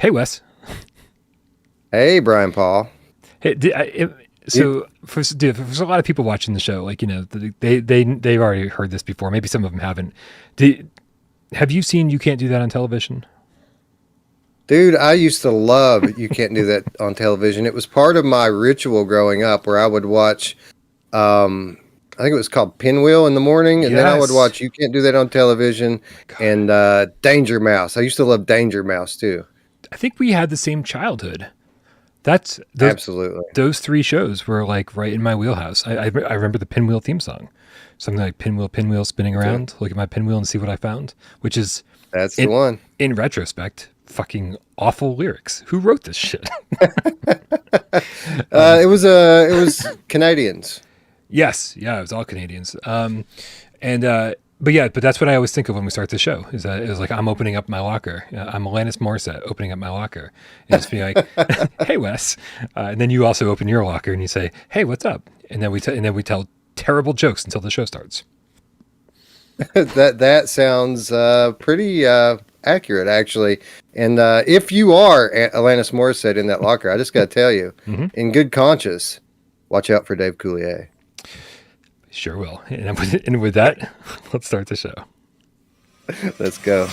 Hey, Wes. Hey, Brian Paul. Hey, for a lot of people watching the show, like, they've already heard this before. Maybe some of them haven't. Have you seen You Can't Do That on Television? Dude, I used to love You Can't Do That on Television. It was part of my ritual growing up where I would watch, I think it was called Pinwheel in the morning, and then I would watch You Can't Do That on Television and Danger Mouse. I used to love Danger Mouse too. I think we had the same childhood. Absolutely. Those three shows were like right in my wheelhouse. I remember the Pinwheel theme song, something like pinwheel, pinwheel, spinning around. Look at my pinwheel and see what I found. That's the one. In retrospect, fucking awful lyrics. Who wrote this shit? It was Canadians. Yes, yeah, it was all Canadians. But that's what I always think of when we start the show. Is that it was like I'm opening up my locker. I'm Alanis Morissette opening up my locker, and it's being like, "Hey, Wes," and then you also open your locker and you say, "Hey, what's up?" And then we tell terrible jokes until the show starts. That sounds pretty accurate, actually. And if you are Alanis Morissette in that locker, I just got to tell you, in good conscience, watch out for Dave Coulier. Sure will. And with that, let's start the show. Let's go.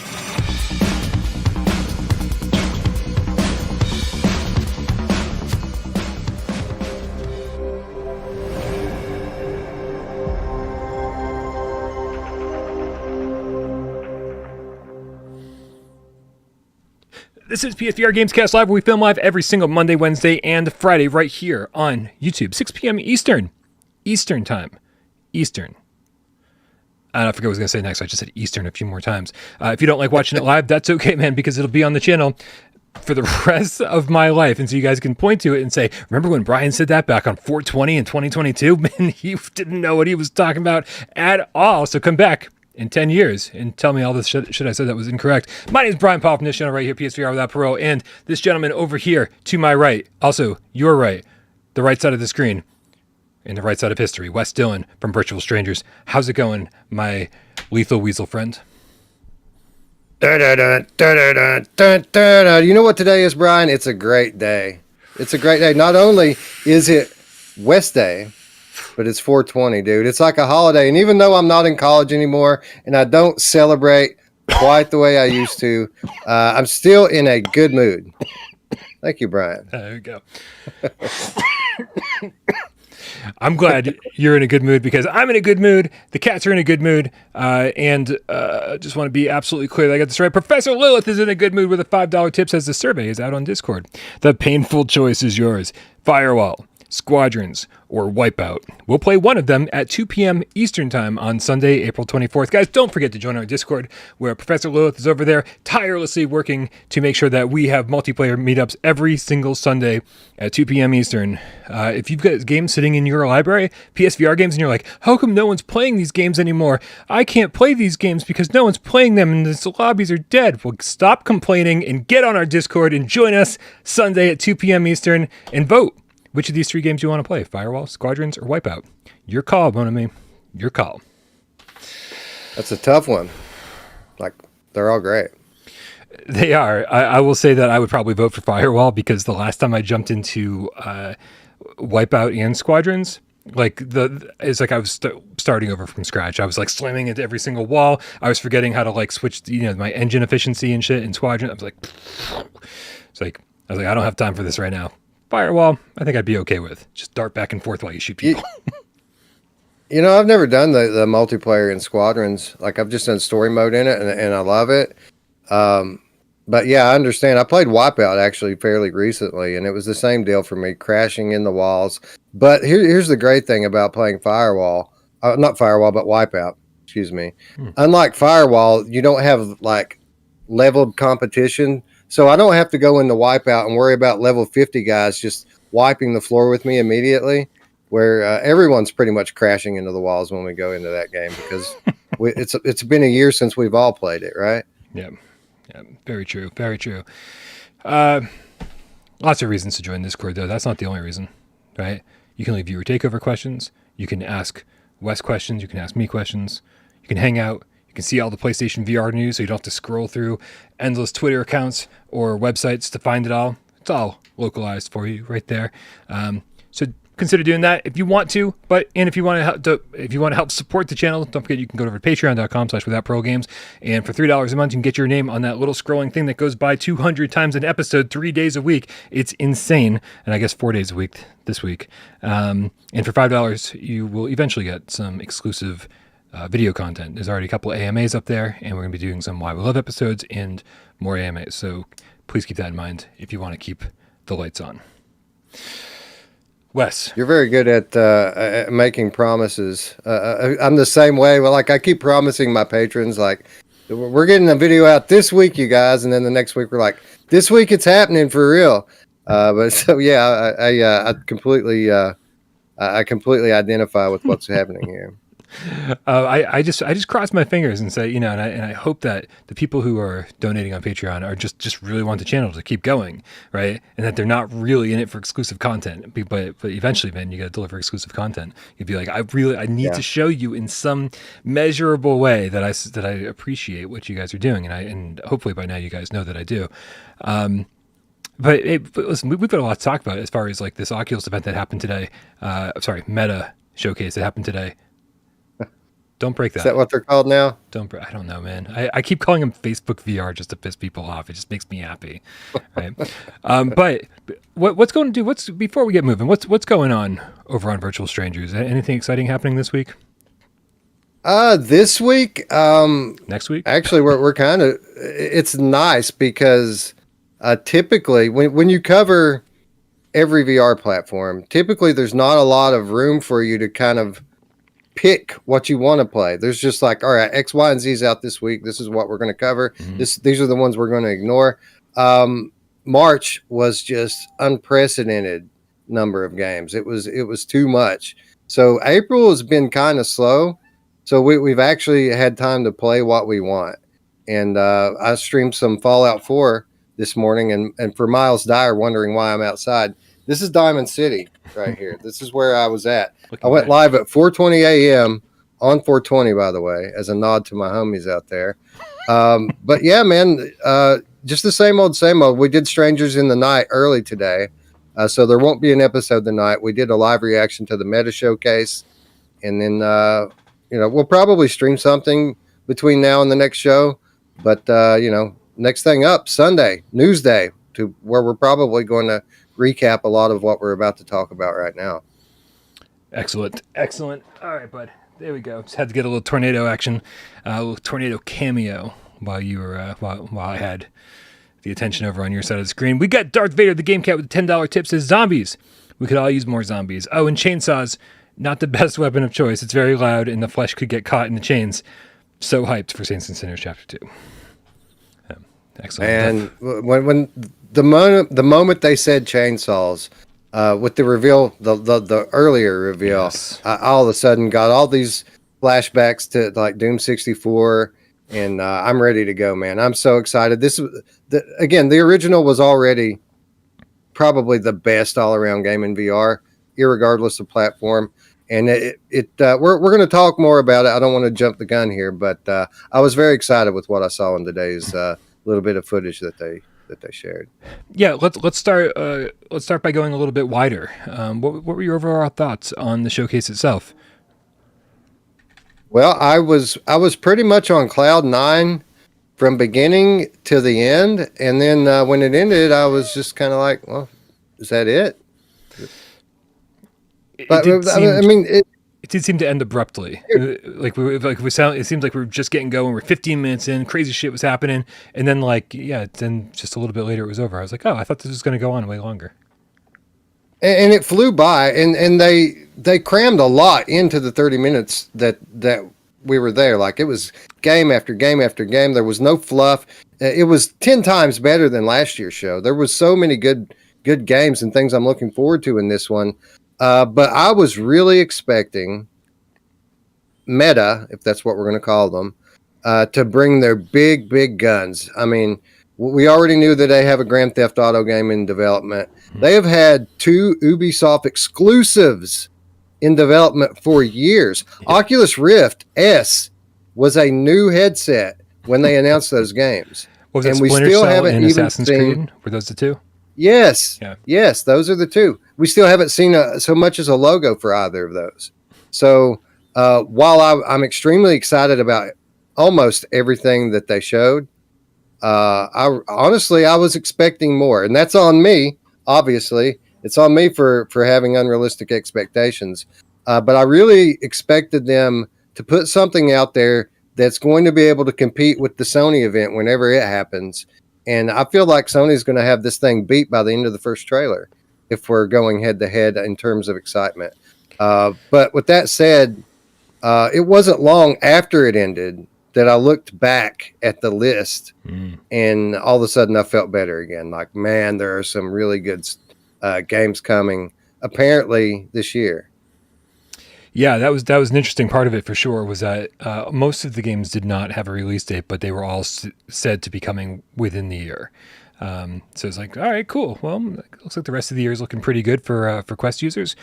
This is PSVR GamesCast Live, where we film live every single Monday, Wednesday, and Friday right here on YouTube, 6 p.m. Eastern time. Eastern. I forget what I was going to say next. I just said Eastern a few more times. If you don't like watching it live, that's okay, man, because it'll be on the channel for the rest of my life. And so you guys can point to it and say, remember when Brian said that back on 420 in 2022? Man, he didn't know what he was talking about at all. So come back in 10 years and tell me all this shit I said that was incorrect. My name is Brian Paul from this channel right here, PSVR without Parole. And this gentleman over here to my right, also your right, the right side of the screen, in the right side of history, Wes Dillon from Virtual Strangers. How's it going, my lethal weasel friend? You know what today is, Brian? It's a great day. It's a great day. Not only is it West Day, but it's 420, dude. It's like a holiday. And even though I'm not in college anymore and I don't celebrate quite the way I used to, I'm still in a good mood. Thank you, Brian. There we go. I'm glad you're in a good mood because I'm in a good mood. The cats are in a good mood. And just want to be absolutely clear that I got this right. Professor Lilith is in a good mood with a $5 tip, says the survey is out on Discord. The painful choice is yours. Firewall, Squadrons, or Wipeout. We'll play one of them at 2 p.m. Eastern Time on Sunday, April 24th. Guys, don't forget to join our Discord, where Professor Lilith is over there tirelessly working to make sure that we have multiplayer meetups every single Sunday at 2 p.m. Eastern. If you've got games sitting in your library, PSVR games, and you're like, how come no one's playing these games anymore? I can't play these games because no one's playing them and the lobbies are dead. Well, stop complaining and get on our Discord and join us Sunday at 2 p.m. Eastern and vote. Which of these three games you want to play? Firewall, Squadrons, or Wipeout? Your call, mon ami. Your call. That's a tough one. Like, they're all great. They are. I will say that I would probably vote for Firewall because the last time I jumped into Wipeout and Squadrons, it's like I was starting over from scratch. I was like slamming into every single wall. I was forgetting how to like switch, my engine efficiency and shit in Squadron. I was like, I don't have time for this right now. Firewall, I think I'd be okay with. Just dart back and forth while you shoot people. I've never done the multiplayer in Squadrons. Like, I've just done story mode in it, and I love it. But yeah, I understand. I played Wipeout actually fairly recently, and it was the same deal for me, crashing in the walls. But here's the great thing about playing Firewall. Not Firewall, but Wipeout. Excuse me. Unlike Firewall, you don't have, like, leveled competition. So I don't have to go into Wipeout and worry about level 50 guys just wiping the floor with me immediately, where everyone's pretty much crashing into the walls when we go into that game because it's been a year since we've all played it, right? Yeah, very true, very true. Lots of reasons to join Discord, though. That's not the only reason, right? You can leave viewer takeover questions. You can ask Wes questions. You can ask me questions. You can hang out. You can see all the PlayStation VR news, so you don't have to scroll through endless Twitter accounts or websites to find it all. It's all localized for you right there. So consider doing that if you want to. And if you want to help support the channel, don't forget you can go over to patreon.com/withoutparolegames, and for $3 a month you can get your name on that little scrolling thing that goes by 200 times an episode, 3 days a week. It's insane, and I guess 4 days a week this week. And for $5 you will eventually get some exclusive video content. There's already a couple of AMAs up there, and we're going to be doing some Why We Love episodes and more AMAs. So please keep that in mind if you want to keep the lights on. Wes, you're very good at making promises. I'm the same way. Well, like I keep promising my patrons, like we're getting a video out this week, you guys, and then the next week we're like, this week it's happening for real. But so yeah, I completely identify with what's happening here. I just cross my fingers and say, and I hope that the people who are donating on Patreon are just really want the channel to keep going, right? And that they're not really in it for exclusive content, but eventually, man, you got to deliver exclusive content. You'd be like, I need to show you in some measurable way that I appreciate what you guys are doing, and hopefully by now you guys know that I do. But listen, we've got a lot to talk about as far as like this Oculus event that happened today. Meta Showcase that happened today. Don't break that. Is that what they're called now? I don't know, man. I keep calling them Facebook VR just to piss people off. It just makes me happy, right? But what's going to do? Before we get moving? What's going on over on Virtual Strangers? Anything exciting happening this week? This week, next week. Actually, we're kind of. It's nice because typically when you cover every VR platform, typically there's not a lot of room for you to kind of pick what you want to play. There's just like, all right, X, Y, and Z is out this week. This is what we're going to cover. Mm-hmm. These are the ones we're going to ignore. March was just unprecedented number of games. It was too much. So April has been kind of slow. So we've actually had time to play what we want. And I streamed some Fallout 4 this morning. And for Miles Dyer wondering why I'm outside, this is Diamond City right here. This is where I was at. I went live at 4:20 a.m. on 420, by the way, as a nod to my homies out there. But yeah, man, just the same old, same old. We did Strangers in the Night early today. So there won't be an episode tonight. We did a live reaction to the Meta Showcase. And then, we'll probably stream something between now and the next show. But, next thing up, Sunday, News Day, to where we're probably going to recap a lot of what we're about to talk about right now. Excellent. All right, bud. There we go. Just had to get a little tornado action, a little tornado cameo while you were while I had the attention over on your side of the screen. We got Darth Vader, the Game Cat, with a $10 tip, says zombies. We could all use more zombies. Oh, and chainsaws, not the best weapon of choice. It's very loud, and the flesh could get caught in the chains. So hyped for Saints and Sinners Chapter 2. Excellent. And when the moment they said chainsaws, with the reveal, the earlier reveal, yes. All of a sudden got all these flashbacks to like Doom 64, and I'm ready to go, man. I'm so excited. This the original was already probably the best all around game in VR, irregardless of platform. And we're going to talk more about it. I don't want to jump the gun here, but I was very excited with what I saw in today's little bit of footage that they shared. Yeah, let's start by going a little bit wider. What were your overall thoughts on the showcase itself? Well, I was pretty much on cloud 9 from beginning to the end, and then when it ended, I was just kind of like, well, is that it? But it did seem to end abruptly. It seems like we were just getting going. We're 15 minutes in, crazy shit was happening, and then then just a little bit later it was over. I was like, oh, I thought this was going to go on way longer. And it flew by, and they crammed a lot into the 30 minutes that we were there. Like, it was game after game after game. There was no fluff. It was 10 times better than last year's show. There was so many good games and things I'm looking forward to in this one. But I was really expecting Meta, if that's what we're going to call them, to bring their big guns. I mean, we already knew that they have a Grand Theft Auto game in development. They have had 2 Ubisoft exclusives in development for years. Yeah. Oculus Rift S was a new headset when they announced those games. What was it, And we Splinter still Cell haven't and even Assassin's seen. Creed? Were those the two? Yes, Yeah. yes, those are the two. We still haven't seen so much as a logo for either of those. So while I'm extremely excited about almost everything that they showed, I honestly I was expecting more, and that's on me. Obviously, it's on me for having unrealistic expectations. But I really expected them to put something out there that's going to be able to compete with the Sony event whenever it happens. And I feel like Sony's going to have this thing beat by the end of the first trailer if we're going head to head in terms of excitement. But with that said, it wasn't long after it ended that I looked back at the list, and all of a sudden I felt better again. Like, man, there are some really good games coming apparently this year. Yeah, that was an interesting part of it for sure. Was that most of the games did not have a release date, but they were all said to be coming within the year. So it's like, all right, cool. Well, it looks like the rest of the year is looking pretty good for Quest users.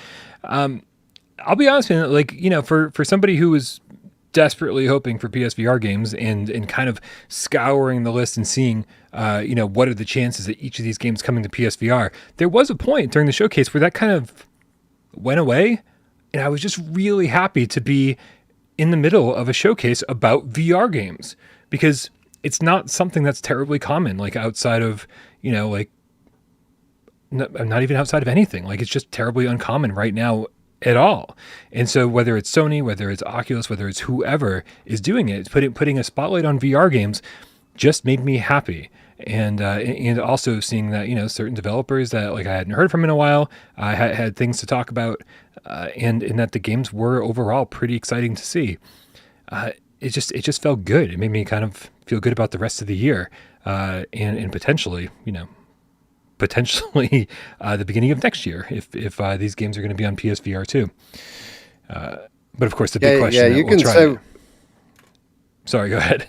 I'll be honest with you, like, you know, for somebody who was desperately hoping for PSVR games and kind of scouring the list and seeing, you know, what are the chances that each of these games coming to PSVR, there was a point during the showcase where that kind of went away. And I was just really happy to be in the middle of a showcase about VR games, because it's not something that's terribly common, like outside of, you know, like not even outside of anything. Like, it's just terribly uncommon right now at all. And so whether it's Sony, whether it's Oculus, whether it's whoever is doing it, putting a spotlight on VR games just made me happy. And also seeing that, you know, certain developers that like I hadn't heard from in a while, I had things to talk about, and that the games were overall pretty exciting to see. It just felt good. It made me kind of feel good about the rest of the year, and potentially, you know, the beginning of next year if these games are going to be on PSVR too. But of course, the big question. Yeah, you can say. Sorry, go ahead.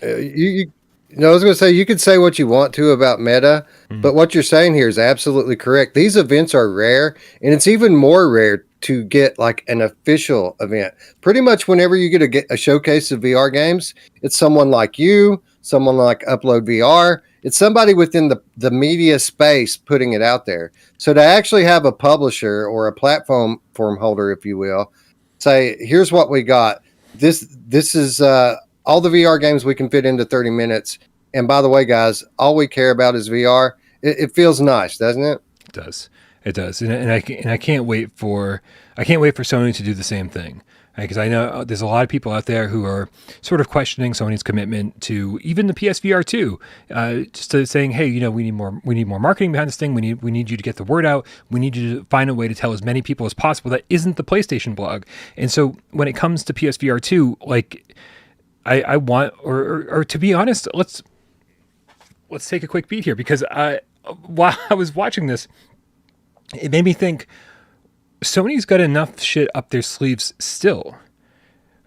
No, I was going to say, you could say what you want to about Meta, but what you're saying here is absolutely correct. These events are rare, and it's even more rare to get like an official event. Pretty much whenever you get a showcase of VR games, it's someone like you, someone like Upload VR. It's somebody within the media space putting it out there. So to actually have a publisher or a platform holder, if you will, say, here's what we got. This is all the VR games we can fit into 30 minutes. And by the way, guys, all we care about is VR. It feels nice, doesn't it? It does. And I can't wait for Sony to do the same thing. Because I know there's a lot of people out there who are sort of questioning Sony's commitment to even the PSVR 2, just to saying, hey, you know, we need more marketing behind this thing. We need you to get the word out. We need you to find a way to tell as many people as possible that isn't the PlayStation blog. And so when it comes to PSVR 2, like, I want, or to be honest, let's take a quick beat here, because while I was watching this, it made me think Sony's got enough shit up their sleeves still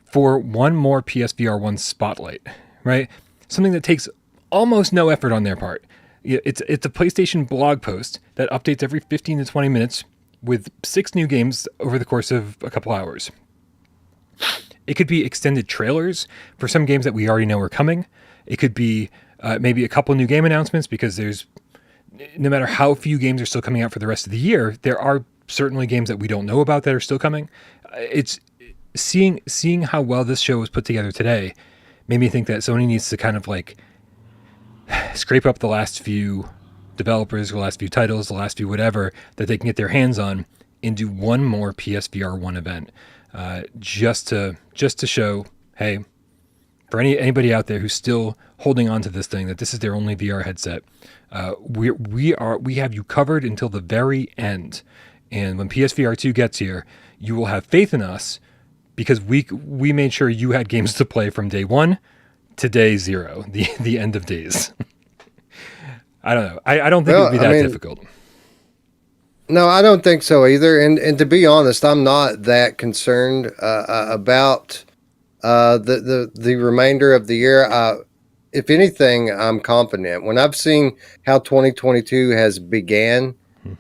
for one more PSVR 1 spotlight, right? Something that takes almost no effort on their part. It's a PlayStation blog post that updates every 15 to 20 minutes with 6 new games over the course of a couple hours. It could be extended trailers for some games that we already know are coming. It could be maybe a couple new game announcements, because there's, no matter how few games are still coming out for the rest of the year, there are certainly games that we don't know about that are still coming. It's seeing how well this show was put together today made me think that Sony needs to kind of like scrape up the last few developers, the last few titles, the last few whatever that they can get their hands on, and do one more PSVR 1 event, just to show, hey, for anybody out there who's still holding on to this thing, that this is their only VR headset, we have you covered until the very end. And when PSVR 2 gets here, you will have faith in us, because we made sure you had games to play from day 1 to day 0, the end of days. I don't know. I don't think it would be that difficult. No, I don't think so either. And to be honest, I'm not that concerned about the remainder of the year. If anything, I'm confident. When I've seen how 2022 has began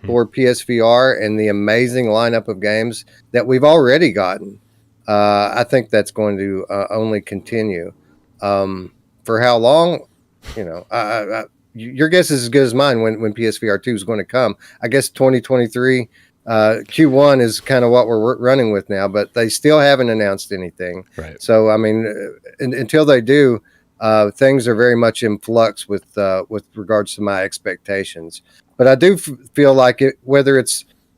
for PSVR and the amazing lineup of games that we've already gotten, I think that's going to only continue. For how long? Your guess is as good as mine when PSVR 2 is going to come. I guess 2023 Q1 is kind of what we're running with now, but they still haven't announced anything. Right. So, I mean, until they do, things are very much in flux with regards to my expectations. But I do feel like whether or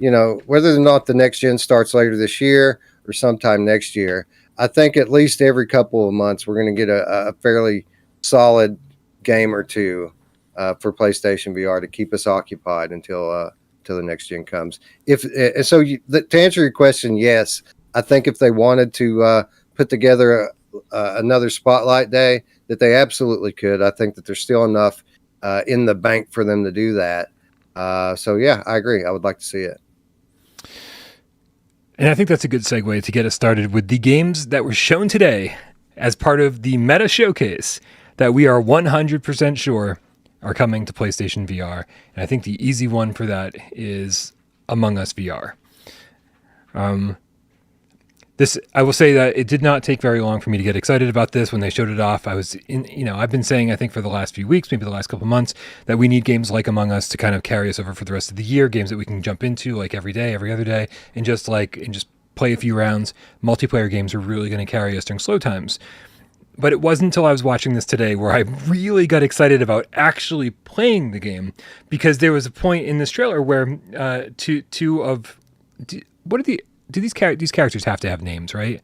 not the next gen starts later this year or sometime next year, I think at least every couple of months we're going to get a fairly solid game or two for PlayStation VR to keep us occupied until the next gen comes. To answer your question, yes, I think if they wanted to put together another Spotlight Day, that they absolutely could. I think that there's still enough in the bank for them to do that. So yeah, I agree. I would like to see it. And I think that's a good segue to get us started with the games that were shown today as part of the Meta Showcase that we are 100% sure are coming to PlayStation VR. And I think the easy one for that is Among Us VR. I will say that it did not take very long for me to get excited about this. When they showed it off, I've been saying, I think for the last few weeks, maybe the last couple months, that we need games like Among Us to kind of carry us over for the rest of the year, games that we can jump into like every day, every other day, and just play a few rounds. Multiplayer games are really going to carry us during slow times. But it wasn't until I was watching this today where I really got excited about actually playing the game, because there was a point in this trailer where these characters have to have names, right?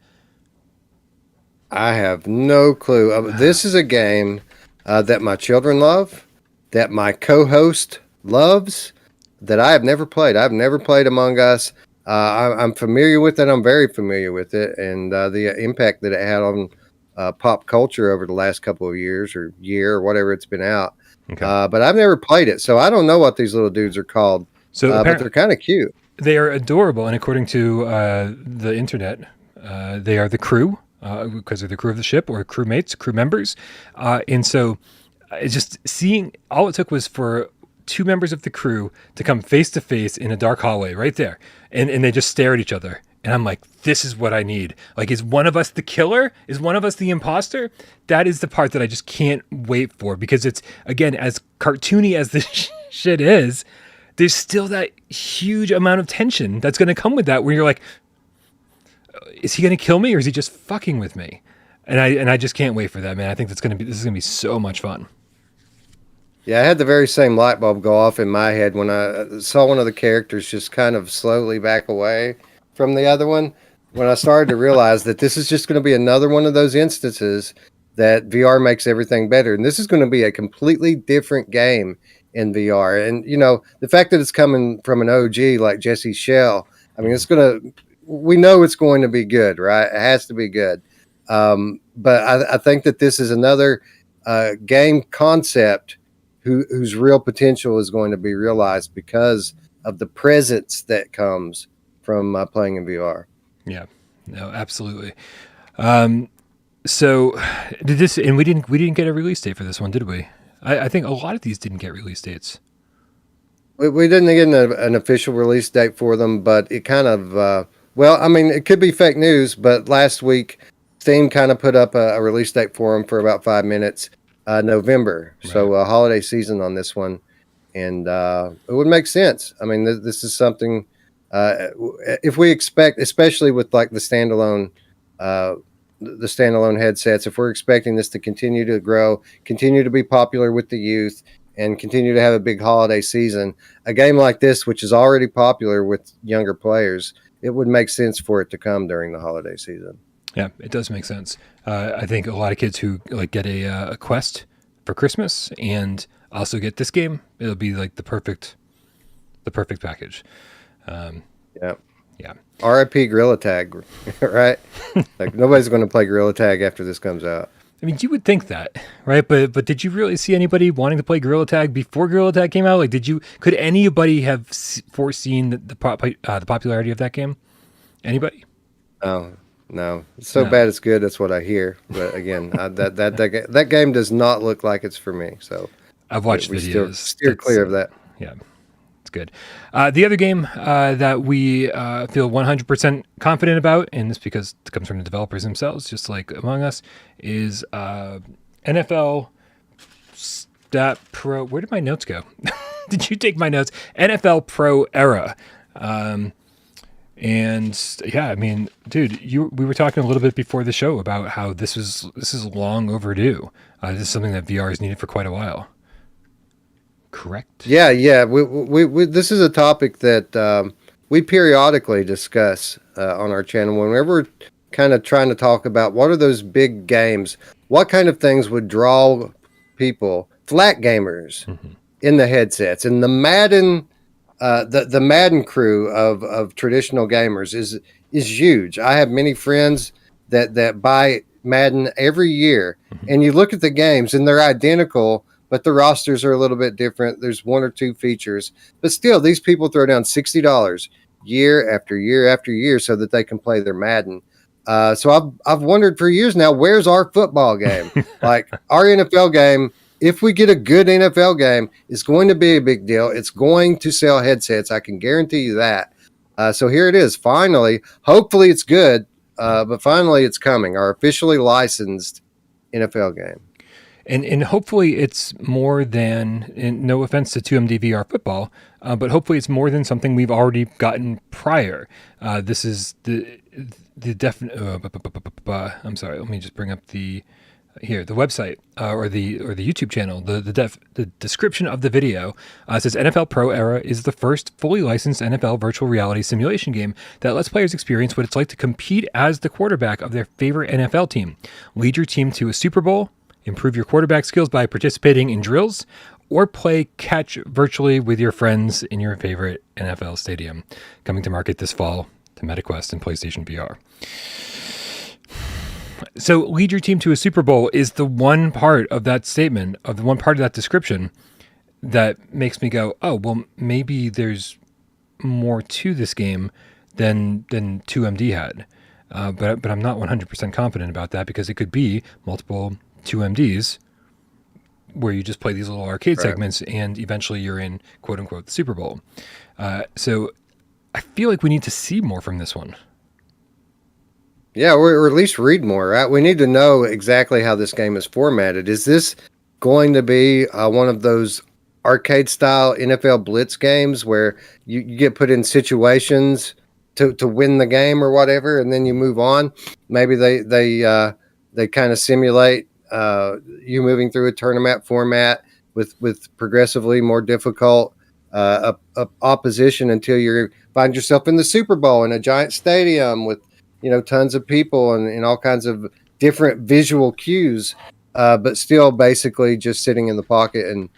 I have no clue. This is a game that my children love, that my co-host loves, that I have never played. I've never played Among Us. I'm familiar with it. I'm very familiar with it, and the impact that it had on pop culture over the last couple of years or year or whatever it's been out. Okay. But I've never played it, so I don't know what these little dudes are called. But they're kind of cute. They are adorable, and according to the internet, they are the crew, because they're the crew of the ship, or crewmates, crew members. And so just seeing, all it took was for two members of the crew to come face to face in a dark hallway right there, and they just stare at each other. And I'm like, this is what I need. Like, is one of us the killer? Is one of us the imposter? That is the part that I just can't wait for, because it's, again, as cartoony as this shit is, there's still that huge amount of tension that's going to come with that, where you're like, is he going to kill me, or is he just fucking with me? And I just can't wait for that, man. I think this is going to be so much fun. Yeah, I had the very same light bulb go off in my head when I saw one of the characters just kind of slowly back away from the other one, when I started to realize that this is just going to be another one of those instances that VR makes everything better. And this is going to be a completely different game in VR. And, the fact that it's coming from an OG like Jesse Shell, I mean, we know it's going to be good, right? It has to be good. But I think that this is another game concept whose real potential is going to be realized because of the presence that comes from playing in VR. Yeah, no, absolutely. So did this, and we didn't get a release date for this one, did we? I think a lot of these didn't get release dates. We didn't get an official release date for them, but it kind of, it could be fake news, but last week Steam kind of put up a release date for them for about 5 minutes, November. Right. So holiday season on this one. And it would make sense. I mean, this is something, if we expect, especially with like the standalone headsets, if we're expecting this to continue to grow, continue to be popular with the youth, and continue to have a big holiday season, a game like this, which is already popular with younger players, it would make sense for it to come during the holiday season. Yeah, it does make sense. I think a lot of kids who get a Quest for Christmas and also get this game, it'll be like the perfect package. Yeah. Yeah. RIP Gorilla Tag, right? Like nobody's going to play Gorilla Tag after this comes out. I mean, you would think that, right? But did you really see anybody wanting to play Gorilla Tag before Gorilla Tag came out? Like, could anybody have foreseen the popularity of that game? Anybody? Oh, no. It's so bad it's good. That's what I hear. But again, that game does not look like it's for me. So I've watched videos. Steer clear of that. Yeah. That's good. The other game that we feel 100% confident about, and this because it comes from the developers themselves, just like Among Us, is NFL Stat Pro. Where did my notes go? Did you take my notes? NFL Pro Era. And yeah, I mean, dude, we were talking a little bit before the show about how this is long overdue. This is something that VR is needed for quite a while. Correct? Yeah. We this is a topic that we periodically discuss on our channel whenever we're kind of trying to talk about what are those big games, what kind of things would draw people, flat gamers, in the headsets, and the Madden. The Madden crew of traditional gamers is huge. I have many friends that buy Madden every year, and you look at the games and they're identical, but the rosters are a little bit different. There's one or two features, but still, these people throw down $60 year after year after year so that they can play their Madden. So I've wondered for years now, where's our football game? Like our NFL game. If we get a good NFL game, it's going to be a big deal. It's going to sell headsets. I can guarantee you that. So here it is. Finally, hopefully it's good, but finally it's coming. Our officially licensed NFL game. And hopefully it's more than, and no offense to 2MD VR football, but hopefully it's more than something we've already gotten prior. This is the definite. I'm sorry. Let me just bring up the website or the YouTube channel. The description of the video says NFL Pro Era is the first fully licensed NFL virtual reality simulation game that lets players experience what it's like to compete as the quarterback of their favorite NFL team, lead your team to a Super Bowl, improve your quarterback skills by participating in drills, or play catch virtually with your friends in your favorite NFL stadium. Coming to market this fall to MetaQuest and PlayStation VR. So lead your team to a Super Bowl is the one part of that statement, of the one part of that description that makes me go, oh, well, maybe there's more to this game than 2MD had. But I'm not 100% confident about that because it could be multiple 2MDs where you just play these little arcade segments and eventually you're in, quote unquote, the Super Bowl. So I feel like we need to see more from this one. Yeah, or at least read more, right? We need to know exactly how this game is formatted. Is this going to be one of those arcade-style NFL Blitz games where you get put in situations to win the game or whatever, and then you move on? Maybe they kind of simulate you moving through a tournament format with progressively more difficult opposition until you find yourself in the Super Bowl in a giant stadium with tons of people and all kinds of different visual cues, but still basically just sitting in the pocket and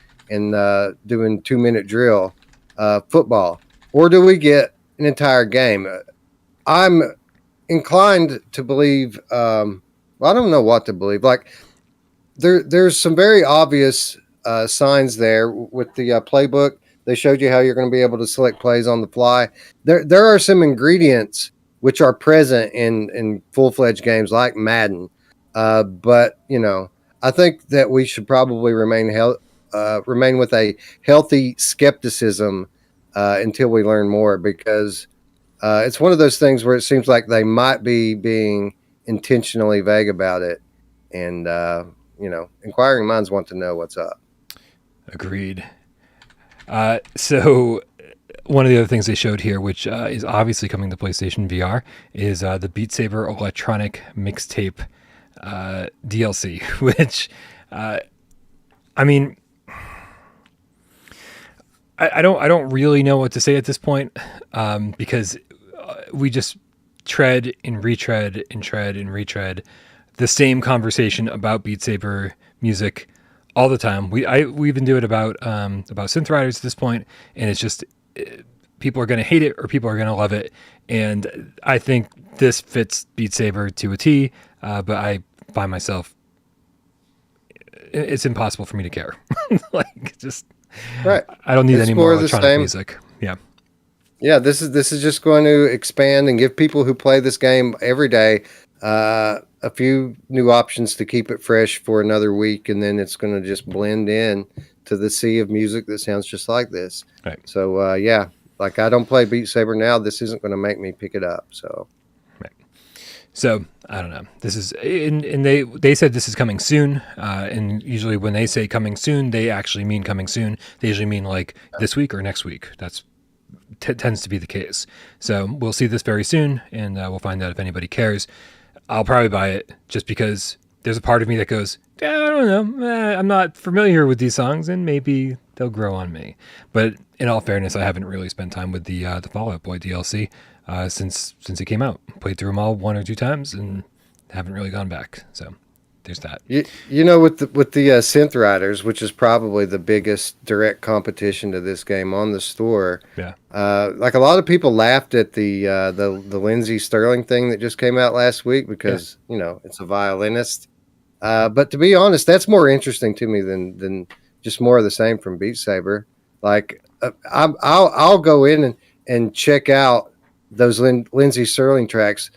doing 2-minute drill football. Or do we get an entire game? I'm inclined to believe, I don't know what to believe. Like there's some very obvious signs there with the playbook. They showed you how you're going to be able to select plays on the fly. There are some ingredients which are present in full-fledged games like Madden. But, I think that we should probably remain with a healthy skepticism until we learn more, because it's one of those things where it seems like they might be being intentionally vague about it. And, inquiring minds want to know what's up. Agreed. So one of the other things they showed here, which is obviously coming to PlayStation VR, is the Beat Saber electronic mixtape DLC, which, I mean, I don't really know what to say at this point, because we just tread and retread and tread and retread the same conversation about Beat Saber music all the time. We even do it about synth riders at this point, and it's just people are going to hate it or people are going to love it. And I think this fits Beat Saber to a T, but I find myself, it's impossible for me to care. Like, just right. I don't need any more electronic music. Yeah. Yeah, this is just going to expand and give people who play this game every day a few new options to keep it fresh for another week, and then it's going to just blend in to the sea of music that sounds just like this. Right. So yeah, like I don't play Beat Saber now. This isn't going to make me pick it up. So. So I don't know. This is, and they said this is coming soon. And usually when they say coming soon, they actually mean coming soon. They usually mean like this week or next week. That's tends to be the case. So we'll see this very soon, and we'll find out if anybody cares. I'll probably buy it just because there's a part of me that goes, I don't know, I'm not familiar with these songs, and maybe they'll grow on me. But in all fairness, I haven't really spent time with the Fall Out Boy DLC since it came out. Played through them all 1 or 2 times and haven't really gone back. So there's that. You know, with the Synth Riders, which is probably the biggest direct competition to this game on the store. Yeah. Like a lot of people laughed at the Lindsey Sterling thing that just came out last week because you know it's a violinist. But to be honest, that's more interesting to me than just more of the same from Beat Saber. Like I'll go in and check out those Lindsey Sterling tracks,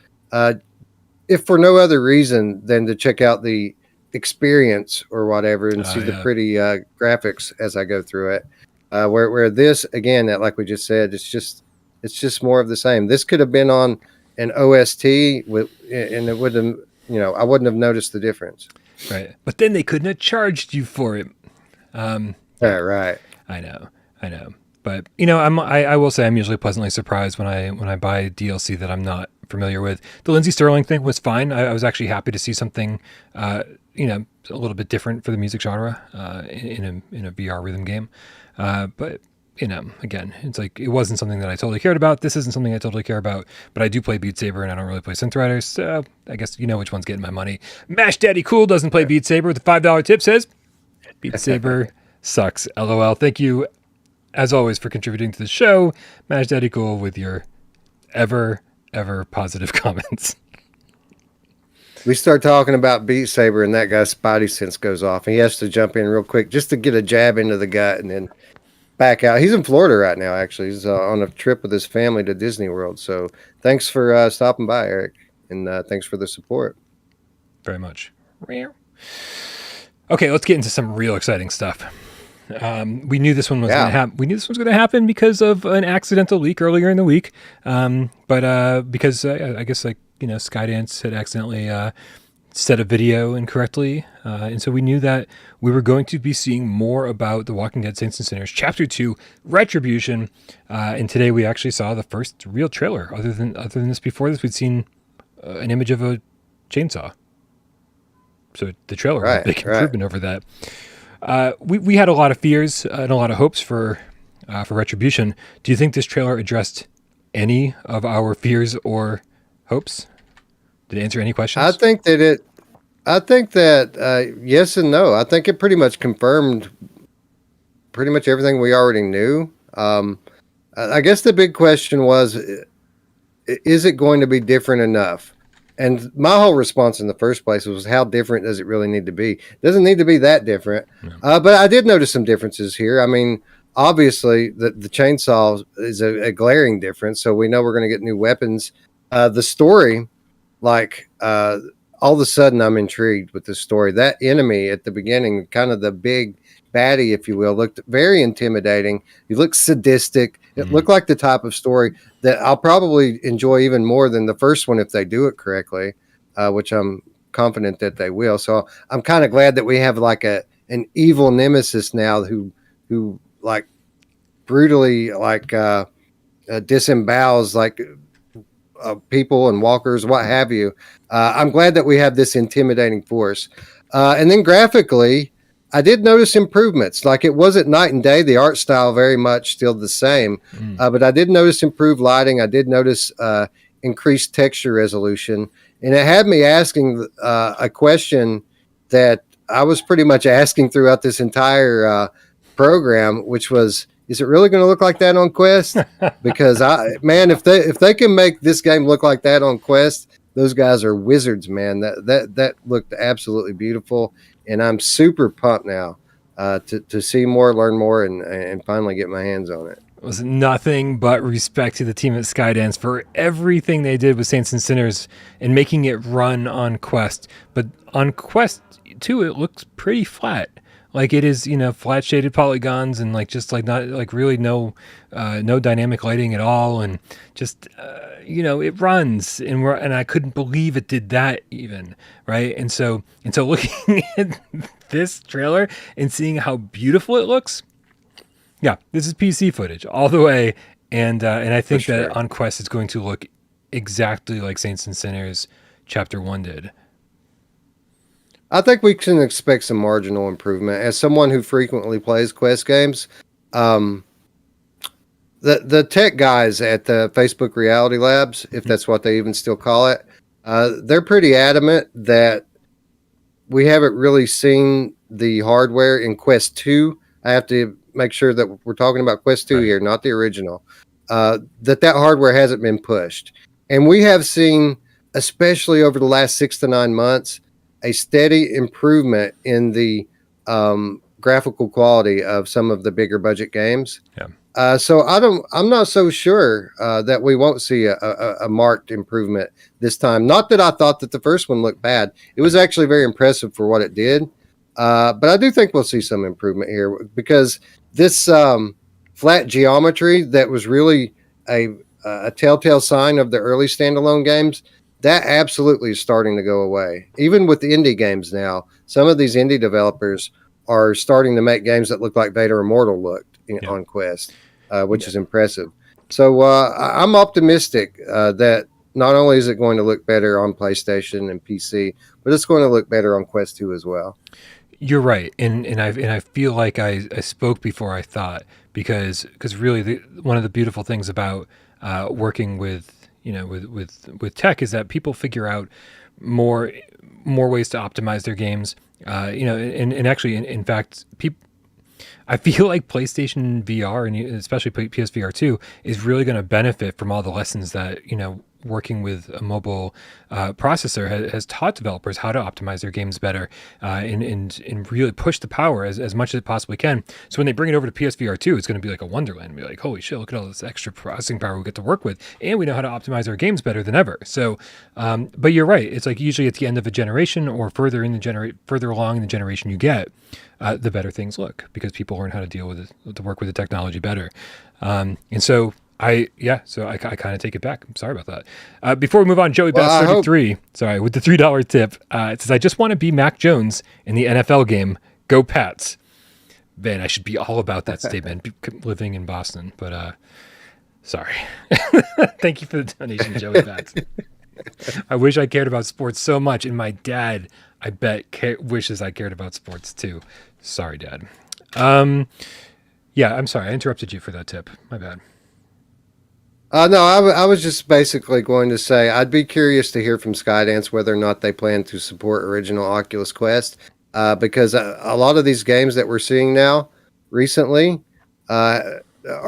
if for no other reason than to check out the experience or whatever and see the pretty graphics as I go through it. Where this again, like we just said, it's just more of the same. This could have been on an OST and it would have, I wouldn't have noticed the difference. Right, but then they couldn't have charged you for it. Right. I know. But I will say I'm usually pleasantly surprised when I buy DLC that I'm not familiar with. The Lindsey Sterling thing was fine. I was actually happy to see something, a little bit different for the music genre in a VR rhythm game. But again, it's like it wasn't something that I totally cared about. This isn't something I totally care about. But I do play Beat Saber, and I don't really play Synth Riders. So I guess you know which one's getting my money. Mash Daddy Cool doesn't play Beat Saber with a $5 tip. Says Beat Saber sucks. LOL. Thank you, as always, for contributing to the show. Mash Daddy Cool with your ever positive comments. We start talking about Beat Saber and that guy's spidey sense goes off. He has to jump in real quick just to get a jab into the gut and then back out. He's in Florida right now, actually. He's on a trip with his family to Disney World. So thanks for stopping by, Eric. And thanks for the support. Very much. Okay, let's get into some real exciting stuff. We knew this one was going to happen. We knew this was going to happen because of an accidental leak earlier in the week. But because I guess Skydance had accidentally set a video incorrectly, and so we knew that we were going to be seeing more about The Walking Dead: Saints and Sinners Chapter 2: Retribution. And today we actually saw the first real trailer. Other than this, before this, we'd seen an image of a chainsaw. So the trailer was a big improvement over that. We had a lot of fears and a lot of hopes for Retribution. Do you think this trailer addressed any of our fears or hopes? Did it answer any questions? I think that yes and no. I think it pretty much confirmed pretty much everything we already knew. I guess the big question was, is it going to be different enough? And my whole response in the first place was, how different does it really need to be? It doesn't need to be that different. No. But I did notice some differences here. I mean, obviously, the chainsaw is a glaring difference. So we know we're going to get new weapons. The story, all of a sudden, I'm intrigued with the story. That enemy at the beginning, kind of the big baddie, if you will, looked very intimidating. He looked sadistic. It looked like the type of story that I'll probably enjoy even more than the first one if they do it correctly, which I'm confident that they will. So I'm kind of glad that we have like an evil nemesis now who like brutally disembowels people and walkers, what have you. I'm glad that we have this intimidating force. And then graphically, I did notice improvements. Like it wasn't night and day. The art style very much still the same. But I did notice improved lighting. I did notice increased texture resolution. And it had me asking a question that I was pretty much asking throughout this entire program, which was, is it really going to look like that on Quest? Because if they can make this game look like that on Quest, those guys are wizards, man. That looked absolutely beautiful. And I'm super pumped now to see more, learn more, and finally get my hands on it. It was nothing but respect to the team at Skydance for everything they did with Saints and Sinners and making it run on Quest. But on Quest 2, it looks pretty flat. Like it is, flat shaded polygons and like just like not like really no dynamic lighting at all, and just it runs and I couldn't believe it did that even, right? And so looking at this trailer and seeing how beautiful it looks, yeah, this is PC footage all the way, and I think that on Quest it's going to look exactly like Saints and Sinners Chapter 1 did. I think we can expect some marginal improvement. As someone who frequently plays Quest games, the tech guys at the Facebook Reality Labs, if that's what they even still call it, they're pretty adamant that we haven't really seen the hardware in Quest 2. I have to make sure that we're talking about Quest 2 here, not the original. That hardware hasn't been pushed. And we have seen, especially over the last 6 to 9 months, a steady improvement in the graphical quality of some of the bigger budget games. Yeah. So I'm not so sure that we won't see a marked improvement this time. Not that I thought that the first one looked bad. It was actually very impressive for what it did. But I do think we'll see some improvement here because this flat geometry that was really a telltale sign of the early standalone games, that absolutely is starting to go away. Even with the indie games now, some of these indie developers are starting to make games that look like Vader Immortal looked on Quest, which is impressive. So I'm optimistic that not only is it going to look better on PlayStation and PC, but it's going to look better on Quest 2 as well. You're right, and I feel like I spoke before I thought, because really one of the beautiful things about working with with tech is that people figure out more ways to optimize their games. And actually, in fact, I feel like PlayStation VR and especially PSVR 2 is really going to benefit from all the lessons that working with a mobile processor has taught developers how to optimize their games better and really push the power as much as it possibly can. So when they bring it over to PSVR 2, it's going to be like a wonderland and be like, holy shit, look at all this extra processing power we get to work with. And we know how to optimize our games better than ever. So, but you're right. It's like usually at the end of a generation or further along in the generation you get, the better things look because people learn how to deal with it, to work with the technology better. And so I kind of take it back. I'm sorry about that. Before we move on, Joey Bass 33, sorry, with the $3 tip, it says, I just want to be Mac Jones in the NFL game. Go Pats. Man, I should be all about that statement living in Boston, but sorry. Thank you for the donation, Joey Bass. I wish I cared about sports so much, and my dad, I bet, wishes I cared about sports too. Sorry, Dad. Yeah, I'm sorry. I interrupted you for that tip. My bad. No, I was just basically going to say I'd be curious to hear from Skydance whether or not they plan to support original Oculus Quest, because a lot of these games that we're seeing now recently are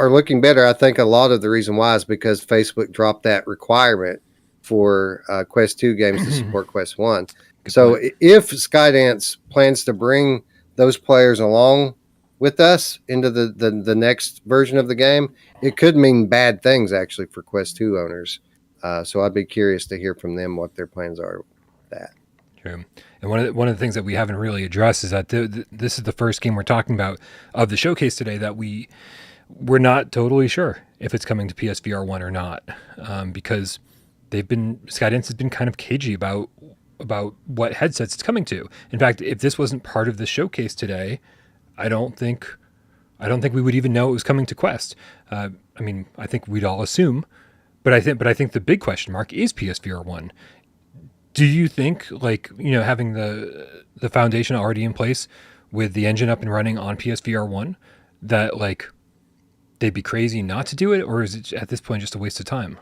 looking better. I think a lot of the reason why is because Facebook dropped that requirement for Quest 2 games to support Quest 1. So if Skydance plans to bring those players along with us into the next version of the game, it could mean bad things actually for Quest 2 owners. So I'd be curious to hear from them what their plans are with that. True. And one of the things that we haven't really addressed is that this is the first game we're talking about of the showcase today that we're not totally sure if it's coming to PSVR 1 or not, because Skydance has been kind of cagey about what headsets it's coming to. In fact, if this wasn't part of the showcase today, I don't think we would even know it was coming to Quest. I mean, I think we'd all assume, but I think the big question mark is PSVR 1. Do you think, having the foundation already in place with the engine up and running on PSVR 1, that they'd be crazy not to do it, or is it at this point just a waste of time?